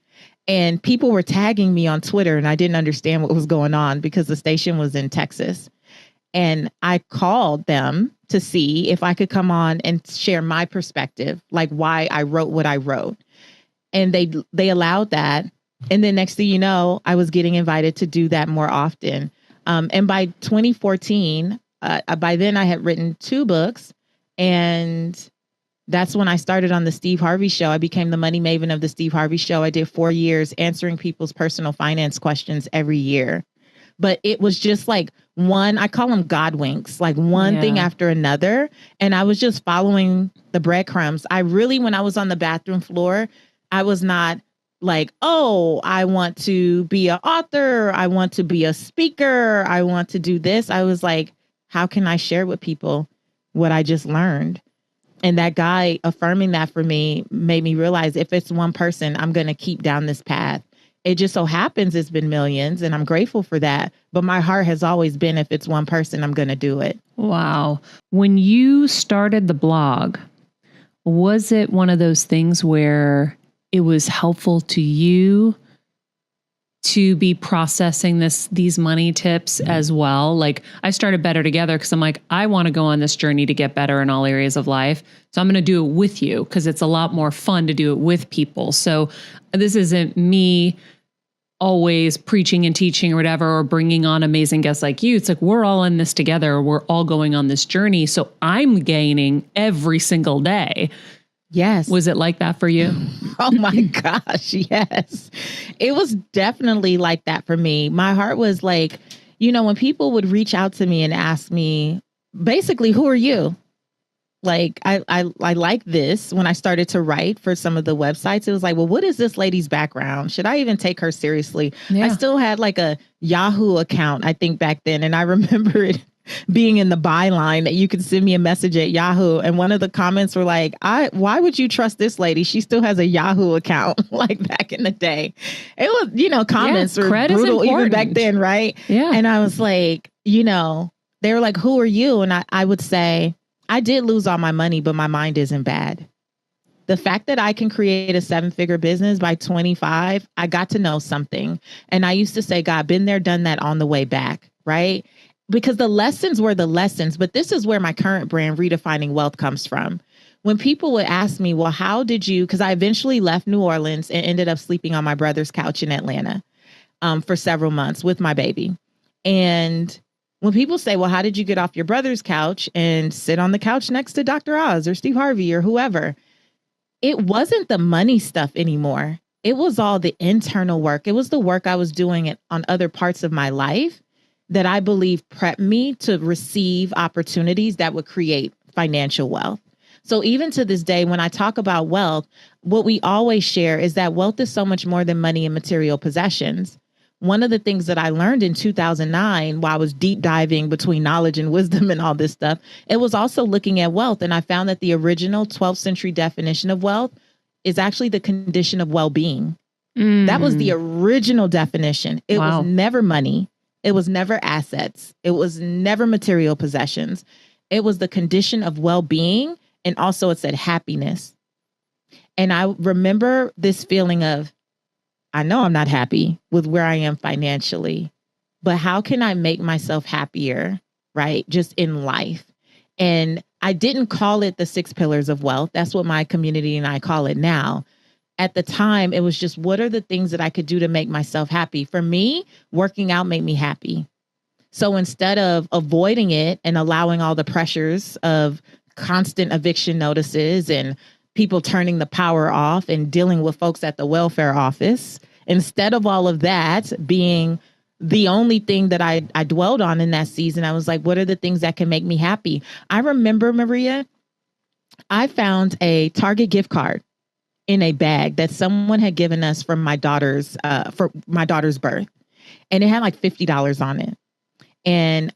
Speaker 4: And people were tagging me on Twitter and I didn't understand what was going on because the station was in Texas. And I called them to see if I could come on and share my perspective, like why I wrote what I wrote. And they allowed that. And then next thing you know, I was getting invited to do that more often. And by 2014, by then I had written 2 books. And that's when I started on the Steve Harvey Show. I became the money maven of the Steve Harvey Show. I did 4 years answering people's personal finance questions every year. But it was just like I call them God winks, like one thing after another. And I was just following the breadcrumbs. When I was on the bathroom floor, I was not like, oh, I want to be an author. I want to be a speaker. I want to do this. I was like, how can I share with people what I just learned? And that guy affirming that for me made me realize if it's one person, I'm going to keep down this path. It just so happens it's been millions and I'm grateful for that. But my heart has always been, if it's one person, I'm going to do it.
Speaker 5: Wow. When you started the blog, was it one of those things where it was helpful to you to be processing these money tips as well? Like, I started Better Together because I'm like, I want to go on this journey to get better in all areas of life. So I'm going to do it with you because it's a lot more fun to do it with people. So this isn't me always preaching and teaching or whatever, or bringing on amazing guests like you. It's like, we're all in this together. We're all going on this journey. So I'm gaining every single day.
Speaker 4: Yes.
Speaker 5: Was it like that for you?
Speaker 4: Oh my gosh. Yes. It was definitely like that for me. My heart was like, when people would reach out to me and ask me, basically, who are you? Like I like this. When I started to write for some of the websites, it was like, well, what is this lady's background? Should I even take her seriously?
Speaker 5: Yeah.
Speaker 4: I still had like a Yahoo account, I think, back then. And I remember it being in the byline that you could send me a message at Yahoo. And one of the comments were like, why would you trust this lady? She still has a Yahoo account, like back in the day. It was, you know, comments were brutal even back then, right?
Speaker 5: Yeah.
Speaker 4: And I was like, you know, they were like, who are you? And I would say, I did lose all my money, but my mind isn't bad. The fact that I can create a 7-figure business by 25, I got to know something. And I used to say, God, been there, done that on the way back, right? Because the lessons were the lessons, but this is where my current brand, Redefining Wealth, comes from. When people would ask me, well, how did you, because I eventually left New Orleans and ended up sleeping on my brother's couch in Atlanta for several months with my baby. And when people say, well, how did you get off your brother's couch and sit on the couch next to Dr. Oz or Steve Harvey or whoever? It wasn't the money stuff anymore. It was all the internal work. It was the work I was doing on other parts of my life that I believe prepped me to receive opportunities that would create financial wealth. So even to this day, when I talk about wealth, what we always share is that wealth is so much more than money and material possessions. One of the things that I learned in 2009 while I was deep diving between knowledge and wisdom and all this stuff, it was also looking at wealth. And I found that the original 12th century definition of wealth is actually the condition of well-being. That was the original definition. It was never money. It was never assets. It was never material possessions. It was the condition of well-being. And also it said happiness. And I remember this feeling of, I know I'm not happy with where I am financially, but how can I make myself happier, right? Just in life. And I didn't call it the 6 pillars of wealth. That's what my community and I call it now. At the time, it was just, what are the things that I could do to make myself happy? For me, working out made me happy. So instead of avoiding it and allowing all the pressures of constant eviction notices and people turning the power off and dealing with folks at the welfare office, instead of all of that being the only thing that I dwelled on in that season, I was like, what are the things that can make me happy? I remember, Maria, I found a Target gift card in a bag that someone had given us from my daughter's for my daughter's birth. And it had like $50 on it. And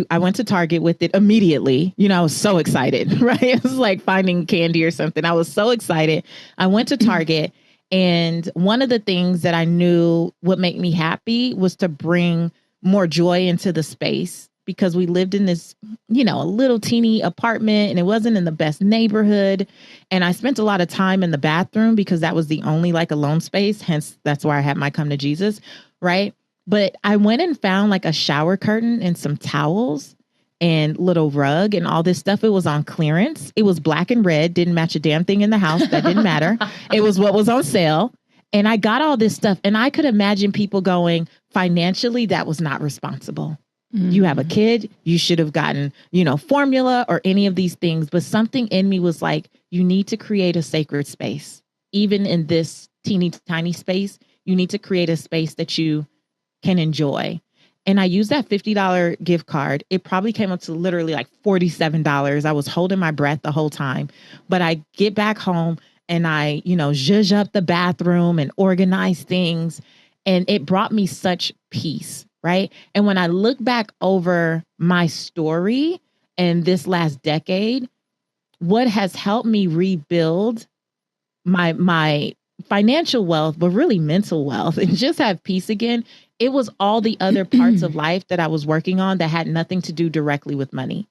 Speaker 4: I went to Target with it immediately. You know, I was so excited, right? It was like finding candy or something. I was so excited. I went to Target, and one of the things that I knew would make me happy was to bring more joy into the space, because we lived in this, you know, a little teeny apartment, and it wasn't in the best neighborhood. And I spent a lot of time in the bathroom because that was the only like alone space. Hence, that's where I had my come to Jesus, right? But I went and found like a shower curtain and some towels and little rug and all this stuff. It was on clearance. It was black and red, didn't match a damn thing in the house. That didn't matter. It was what was on sale. And I got all this stuff, and I could imagine people going, financially, that was not responsible. You have a kid, you should have gotten, you know, formula or any of these things. But something in me was like, you need to create a sacred space. Even in this teeny tiny space, you need to create a space that you can enjoy. And I used that $50 gift card. It probably came up to literally like $47. I was holding my breath the whole time. But I get back home and I, you know, zhuzh up the bathroom and organize things. And it brought me such peace, right? And when I look back over my story and this last decade, what has helped me rebuild my financial wealth, but really mental wealth, and just have peace again, it was all the other parts of life that I was working on that had nothing to do directly with money.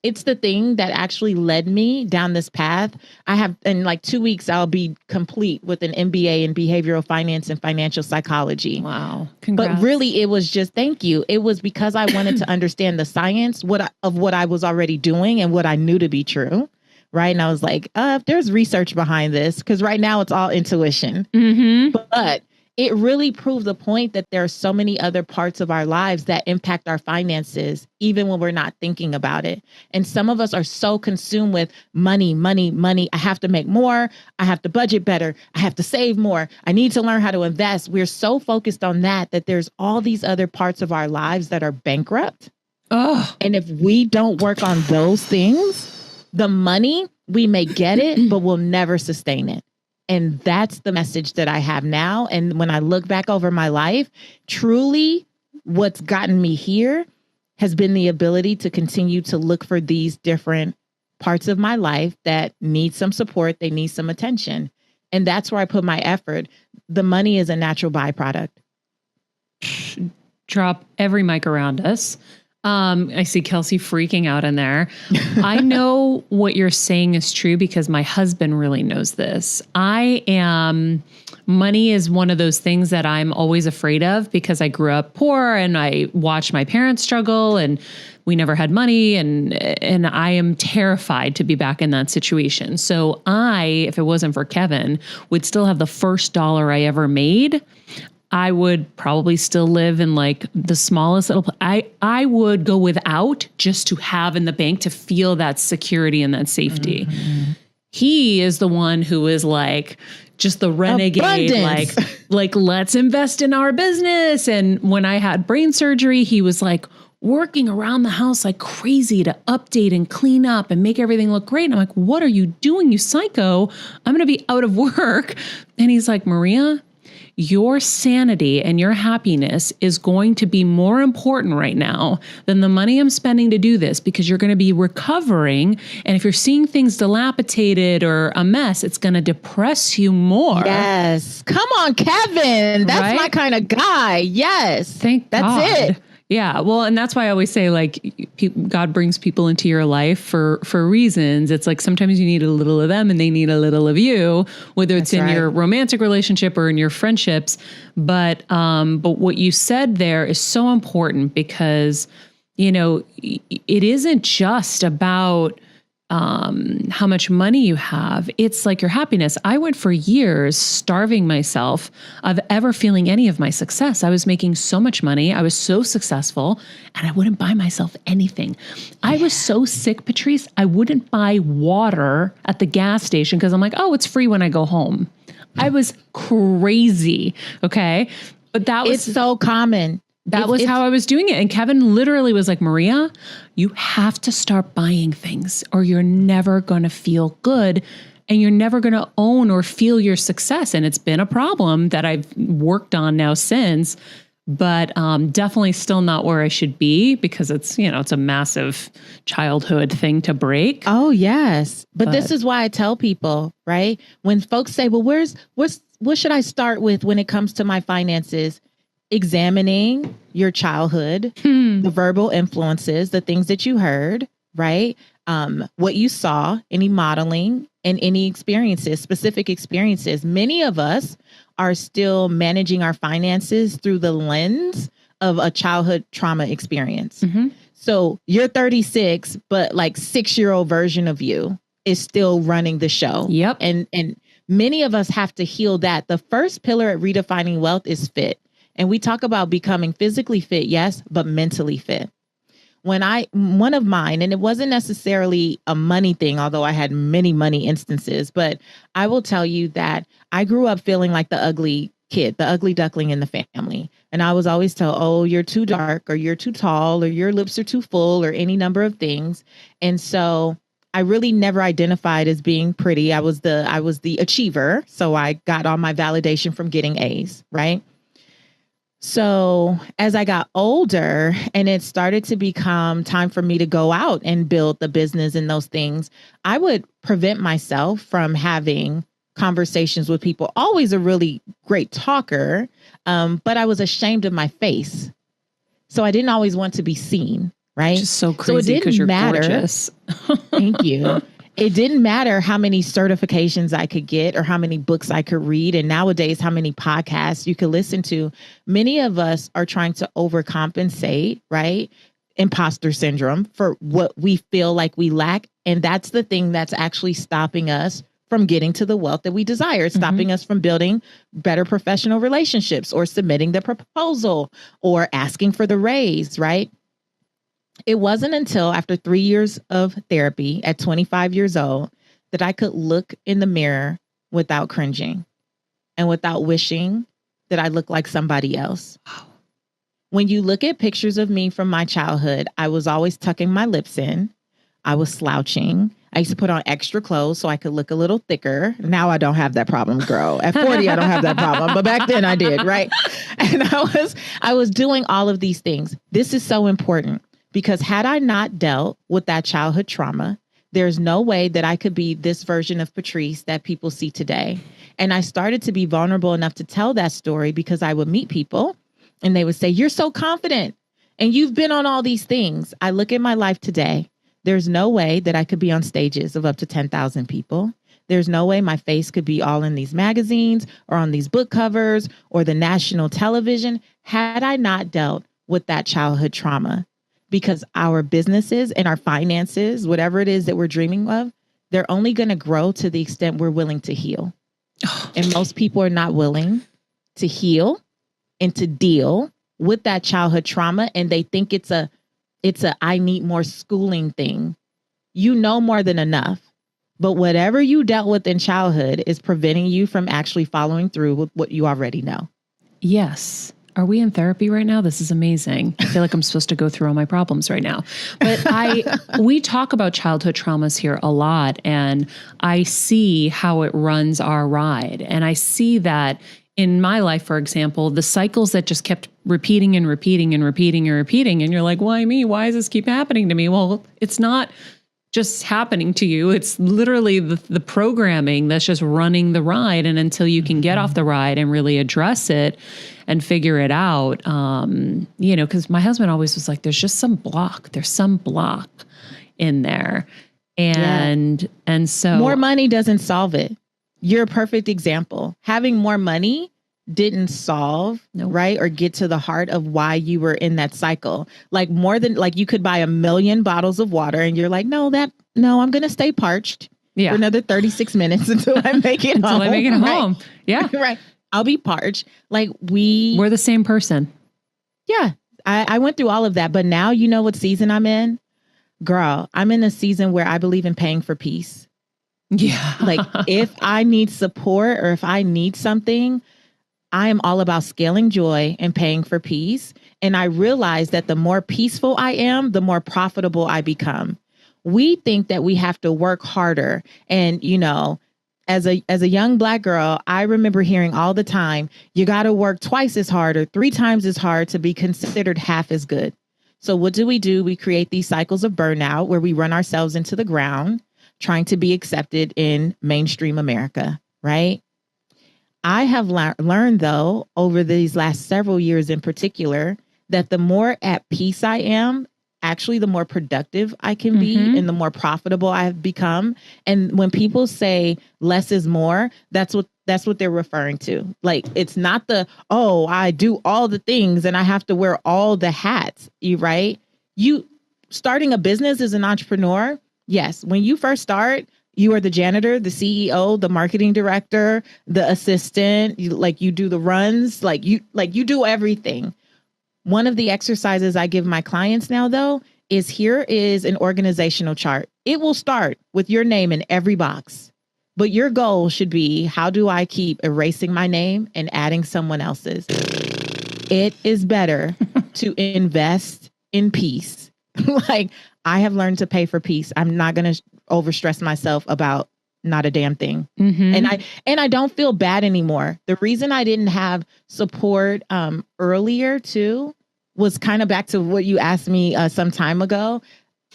Speaker 4: It's the thing that actually led me down this path. I have, in like 2 weeks, I'll be complete with an MBA in behavioral finance and financial psychology.
Speaker 5: Wow. Congrats.
Speaker 4: But really, it was just, thank you. It was because I wanted to understand the science of what I was already doing and what I knew to be true. Right. And I was like, if there's research behind this, because right now it's all intuition. But it really proved the point that there are so many other parts of our lives that impact our finances, even when we're not thinking about it. And some of us are so consumed with money, money, money. I have to make more. I have to budget better. I have to save more. I need to learn how to invest. We're so focused on that there's all these other parts of our lives that are bankrupt. And if we don't work on those things, The money, we may get it, but we'll never sustain it. And that's the message that I have now. And when I look back over my life, truly what's gotten me here has been the ability to continue to look for these different parts of my life that need some support. They need some attention. And that's where I put my effort. The money is a natural byproduct.
Speaker 5: Drop every mic around us. I see Kelsey freaking out in there. I know what you're saying is true because my husband really knows this. Money is one of those things that I'm always afraid of because I grew up poor and I watched my parents struggle and we never had money. And I am terrified to be back in that situation. So if it wasn't for Kevin, would still have the first dollar I ever made. I would probably still live in like the smallest little, I would go without just to have in the bank to feel that security and that safety. Mm-hmm. He is the one who is like, just the renegade, like, let's invest in our business. And when I had brain surgery, he was like working around the house like crazy to update and clean up and make everything look great. And I'm like, what are you doing, you psycho? I'm going to be out of work. And he's like, Maria, your sanity and your happiness is going to be more important right now than the money I'm spending to do this because you're going to be recovering. And if you're seeing things dilapidated or a mess, it's going to depress you more.
Speaker 4: Yes. Come on, Kevin. That's my kind of guy. Yes.
Speaker 5: That's
Speaker 4: God.
Speaker 5: It. Yeah. Well, and that's why I always say like God brings people into your life for reasons. It's like sometimes you need a little of them and they need a little of you, whether it's in your romantic relationship or in your friendships. But what you said there is so important because, it isn't just about how much money you have. It's like your happiness. I went for years starving myself of ever feeling any of my success. I was making so much money. I was so successful and I wouldn't buy myself anything. I was so sick, Patrice, I wouldn't buy water at the gas station because I'm like, oh, it's free when I go home. I was crazy. Okay. But it's
Speaker 4: so common.
Speaker 5: That was how I was doing it. And Kevin literally was like, Maria, you have to start buying things or you're never going to feel good and you're never going to own or feel your success. And it's been a problem that I've worked on now since, but definitely still not where I should be because it's, it's a massive childhood thing to break.
Speaker 4: Oh, yes. But this is why I tell people, right? When folks say, well, what should I start with when it comes to my finances? Examining your childhood, the verbal influences, the things that you heard, right? What you saw, any modeling and any experiences, specific experiences. Many of us are still managing our finances through the lens of a childhood trauma experience. Mm-hmm. So you're 36, but like 6-year-old version of you is still running the show.
Speaker 5: Yep.
Speaker 4: And many of us have to heal that. The first pillar at redefining wealth is fit. And we talk about becoming physically fit, yes, but mentally fit. One of mine, and it wasn't necessarily a money thing, although I had many money instances, but I will tell you that I grew up feeling like the ugly kid, the ugly duckling in the family. And I was always told, oh, you're too dark or you're too tall or your lips are too full or any number of things. And so I really never identified as being pretty. I was the achiever. So I got all my validation from getting A's, right? So as I got older and it started to become time for me to go out and build the business and those things, I would prevent myself from having conversations with people. Always a really great talker, but I was ashamed of my face. So I didn't always want to be seen, right?
Speaker 5: Which is so crazy because you're gorgeous.
Speaker 4: Thank you. It didn't matter how many certifications I could get or how many books I could read. And nowadays, how many podcasts you could listen to. Many of us are trying to overcompensate, right? Imposter syndrome for what we feel like we lack. And that's the thing that's actually stopping us from getting to the wealth that we desire. It's stopping us from building better professional relationships or submitting the proposal or asking for the raise, right? It wasn't until after 3 years of therapy at 25 years old that I could look in the mirror without cringing and without wishing that I looked like somebody else. Wow. When you look at pictures of me from my childhood, I was always tucking my lips in. I was slouching. I used to put on extra clothes so I could look a little thicker. Now I don't have that problem, girl. At 40, I don't have that problem. But back then I did, right? And I was doing all of these things. This is so important because had I not dealt with that childhood trauma, there's no way that I could be this version of Patrice that people see today. And I started to be vulnerable enough to tell that story because I would meet people and they would say, you're so confident and you've been on all these things. I look at my life today. There's no way that I could be on stages of up to 10,000 people. There's no way my face could be all in these magazines or on these book covers or the national television had I not dealt with that childhood trauma. Because our businesses and our finances, whatever it is that we're dreaming of, they're only going to grow to the extent we're willing to heal. And most people are not willing to heal and to deal with that childhood trauma. And they think it's a I need more schooling thing. You know more than enough. But whatever you dealt with in childhood is preventing you from actually following through with what you already know.
Speaker 5: Yes. Are we in therapy right now? This is amazing. I feel like I'm supposed to go through all my problems right now. But we talk about childhood traumas here a lot, and I see how it runs our ride. And I see that in my life, for example, the cycles that just kept repeating and repeating and repeating and repeating. And you're like, why me? Why does this keep happening to me? Well, it's not just happening to you. It's literally the programming that's just running the ride. And until you can get off the ride and really address it and figure it out, because my husband always was like, there's some block in there. And so
Speaker 4: more money doesn't solve it. You're a perfect example. Having more money didn't solve, right? Or get to the heart of why you were in that cycle. Like more than like you could buy 1 million bottles of water and you're like, no, I'm going to stay parched for another 36 minutes until I make it home.
Speaker 5: Until I make it home.
Speaker 4: Right.
Speaker 5: Yeah.
Speaker 4: Right. I'll be parched. Like
Speaker 5: we're the same person.
Speaker 4: Yeah. I went through all of that, but now you know what season I'm in? Girl, I'm in a season where I believe in paying for peace.
Speaker 5: Yeah.
Speaker 4: Like if I need support or if I need something, I am all about scaling joy and paying for peace. And I realize that the more peaceful I am, the more profitable I become. We think that we have to work harder. And, as a young Black girl, I remember hearing all the time, you got to work twice as hard or 3 times as hard to be considered half as good. So what do? We create these cycles of burnout where we run ourselves into the ground, trying to be accepted in mainstream America, right? I have learned, though, over these last several years in particular, that the more at peace I am, actually, the more productive I can be and the more profitable I have become. And when people say less is more, that's what they're referring to. Like, it's not I do all the things and I have to wear all the hats, right? You starting a business as an entrepreneur, yes, when you first start, you are the janitor, the CEO, the marketing director, the assistant, you do the runs, you do everything. One of the exercises I give my clients now, though, is here is an organizational chart. It will start with your name in every box, but your goal should be, how do I keep erasing my name and adding someone else's? It is better to invest in peace. I have learned to pay for peace. I'm not going to overstress myself about not a damn thing. And I don't feel bad anymore. The reason I didn't have support earlier too was kind of back to what you asked me some time ago.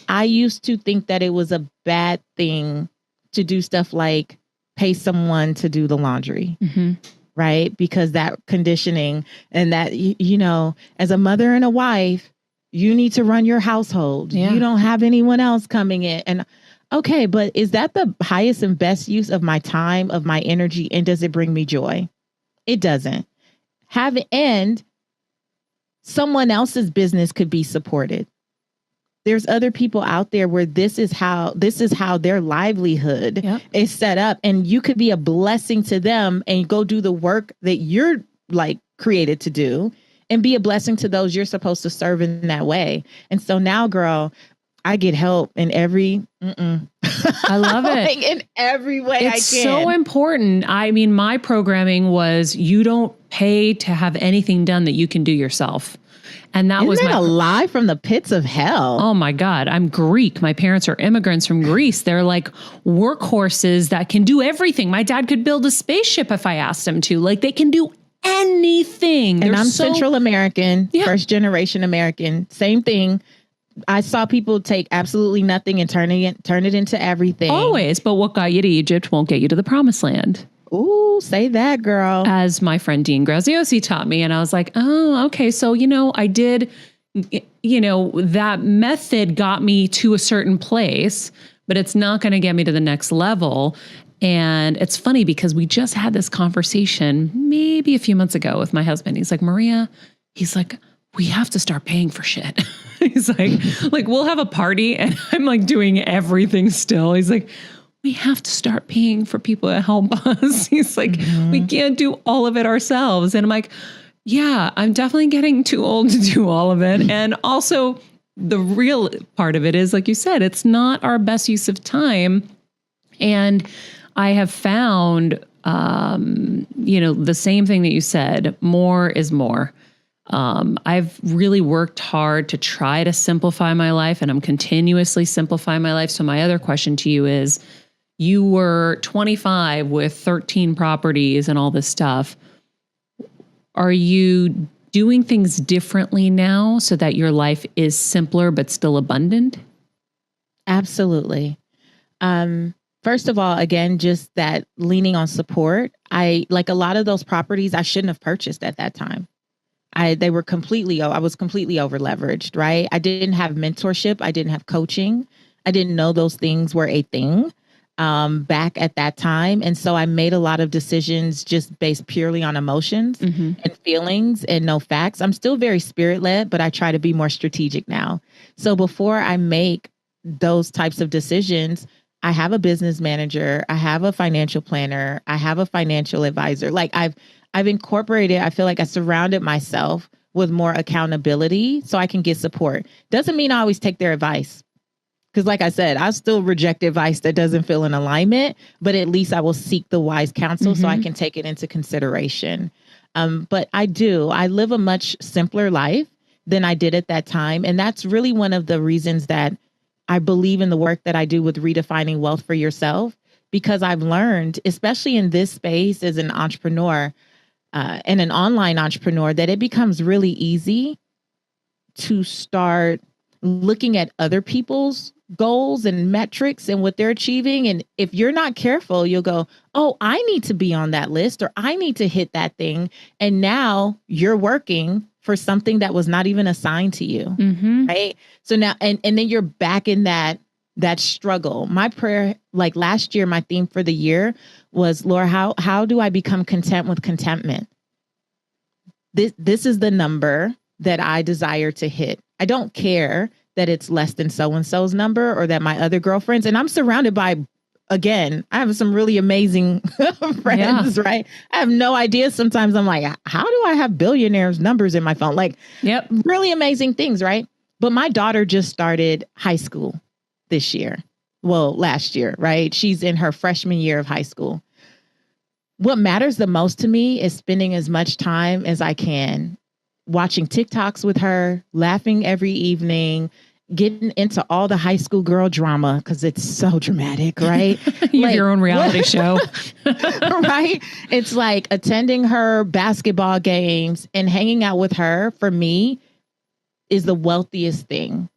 Speaker 4: I used to think that it was a bad thing to do stuff like pay someone to do the laundry. Right? Because that conditioning and that, as a mother and a wife, you need to run your household. Yeah. You don't have anyone else coming in. And okay, but is that the highest and best use of my time, of my energy? And does it bring me joy? It doesn't. And someone else's business could be supported. There's other people out there where this is how their livelihood is set up. And you could be a blessing to them and go do the work that you're created to do and be a blessing to those you're supposed to serve in that way. And so now, girl, I get help in every,
Speaker 5: I love it.
Speaker 4: like in every way
Speaker 5: It's
Speaker 4: I can.
Speaker 5: so important. I mean, my programming was you don't pay to have anything done that you can do yourself. And that was
Speaker 4: Isn't that a lie from the pits of hell?
Speaker 5: Oh my God, I'm Greek. My parents are immigrants from Greece. They're like workhorses that can do everything. My dad could build a spaceship if I asked him to. Like they can do anything.
Speaker 4: And I'm Central American, first generation American. Same thing. I saw people take absolutely nothing and turn it into everything.
Speaker 5: Always. But what got you to Egypt won't get you to the promised land.
Speaker 4: Ooh, say that, girl.
Speaker 5: As my friend Dean Graziosi taught me. And I was like, oh, okay. So, I did, that method got me to a certain place, but it's not going to get me to the next level. And it's funny because we just had this conversation maybe a few months ago with my husband. He's like, Maria, we have to start paying for shit. He's like, we'll have a party and I'm like doing everything still. He's like, we have to start paying for people to help us. He's like, we can't do all of it ourselves. And I'm like, yeah, I'm definitely getting too old to do all of it. And also the real part of it is, like you said, it's not our best use of time. And I have found, the same thing that you said, more is more. I've really worked hard to try to simplify my life, and I'm continuously simplifying my life. So my other question to you is, you were 25 with 13 properties and all this stuff. Are you doing things differently now so that your life is simpler but still abundant?
Speaker 4: Absolutely. First of all, again, just that leaning on support. I like a lot of those properties I shouldn't have purchased at that time. I was completely over leveraged, right? I didn't have mentorship. I didn't have coaching. I didn't know those things were a thing back at that time. And so I made a lot of decisions just based purely on emotions and feelings and no facts. I'm still very spirit led, but I try to be more strategic now. So before I make those types of decisions, I have a business manager, I have a financial planner, I have a financial advisor. Like I've incorporated, I feel like I surrounded myself with more accountability so I can get support. Doesn't mean I always take their advice. Because like I said, I still reject advice that doesn't feel in alignment, but at least I will seek the wise counsel so I can take it into consideration. But I live a much simpler life than I did at that time. And that's really one of the reasons that I believe in the work that I do with redefining wealth for yourself, because I've learned, especially in this space as an entrepreneur and an online entrepreneur, that it becomes really easy to start looking at other people's goals and metrics and what they're achieving. And if you're not careful, you'll go, oh, I need to be on that list, or I need to hit that thing. And now you're working for something that was not even assigned to you. Right. So now, and then you're back in that struggle. My prayer, like last year, my theme for the year was, Lord, how do I become content with contentment? This is the number that I desire to hit. I don't care that it's less than so-and-so's number or that my other girlfriends, and I'm surrounded by, again, I have some really amazing friends, right? I have no idea. Sometimes I'm like, how do I have billionaires' numbers in my phone? Like, really amazing things, right? But my daughter just started high school this year. Well, last year, right? She's in her freshman year of high school. What matters the most to me is spending as much time as I can watching TikToks with her, laughing every evening, getting into all the high school girl drama because it's so dramatic, right?
Speaker 5: You have your own reality show.
Speaker 4: Right? It's like attending her basketball games and hanging out with her, for me, is the wealthiest thing.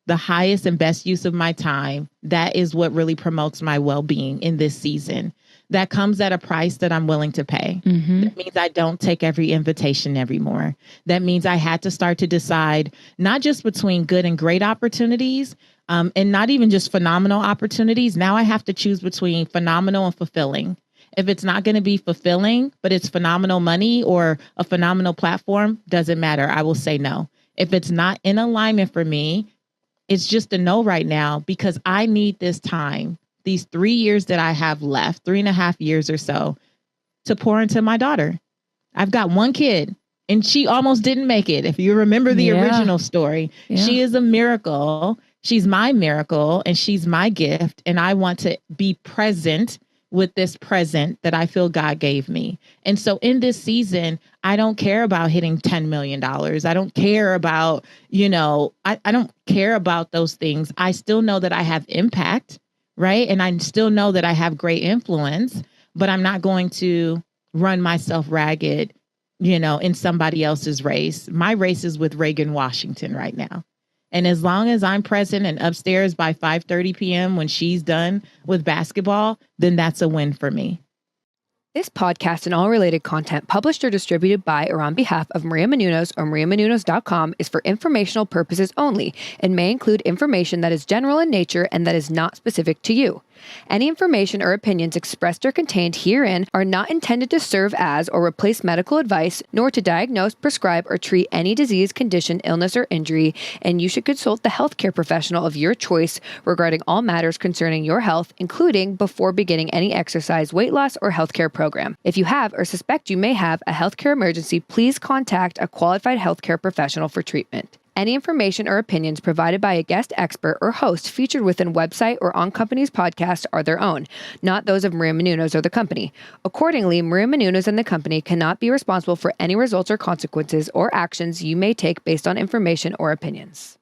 Speaker 4: The highest and best use of my time. That is what really promotes my well-being in this season. That comes at a price that I'm willing to pay. That means I don't take every invitation anymore. That means I had to start to decide not just between good and great opportunities, and not even just phenomenal opportunities. Now I have to choose between phenomenal and fulfilling. If it's not going to be fulfilling, but it's phenomenal money or a phenomenal platform, doesn't matter. I will say no. If it's not in alignment for me, it's just a no right now, because I need this time, these 3 years that I have left, 3.5 years or so, to pour into my daughter. I've got one kid and she almost didn't make it. If you remember the original story, she is a miracle. She's my miracle and she's my gift. And I want to be present with this present that I feel God gave me. And so in this season, I don't care about hitting $10 million. I don't care about, I don't care about those things. I still know that I have impact, right? And I still know that I have great influence, but I'm not going to run myself ragged, in somebody else's race. My race is with Reagan Washington right now. And as long as I'm present and upstairs by 5:30 p.m. when she's done with basketball, then that's a win for me.
Speaker 8: This podcast and all related content published or distributed by or on behalf of Maria Menounos or MariaMenounos.com is for informational purposes only and may include information that is general in nature and that is not specific to you. Any information or opinions expressed or contained herein are not intended to serve as or replace medical advice, nor to diagnose, prescribe, or treat any disease, condition, illness, or injury, and you should consult the healthcare professional of your choice regarding all matters concerning your health, including before beginning any exercise, weight loss, or healthcare program. If you have or suspect you may have a healthcare emergency, please contact a qualified healthcare professional for treatment. Any information or opinions provided by a guest expert or host featured within website or on company's podcast are their own, not those of Maria Menounos or the company. Accordingly, Maria Menounos and the company cannot be responsible for any results or consequences or actions you may take based on information or opinions.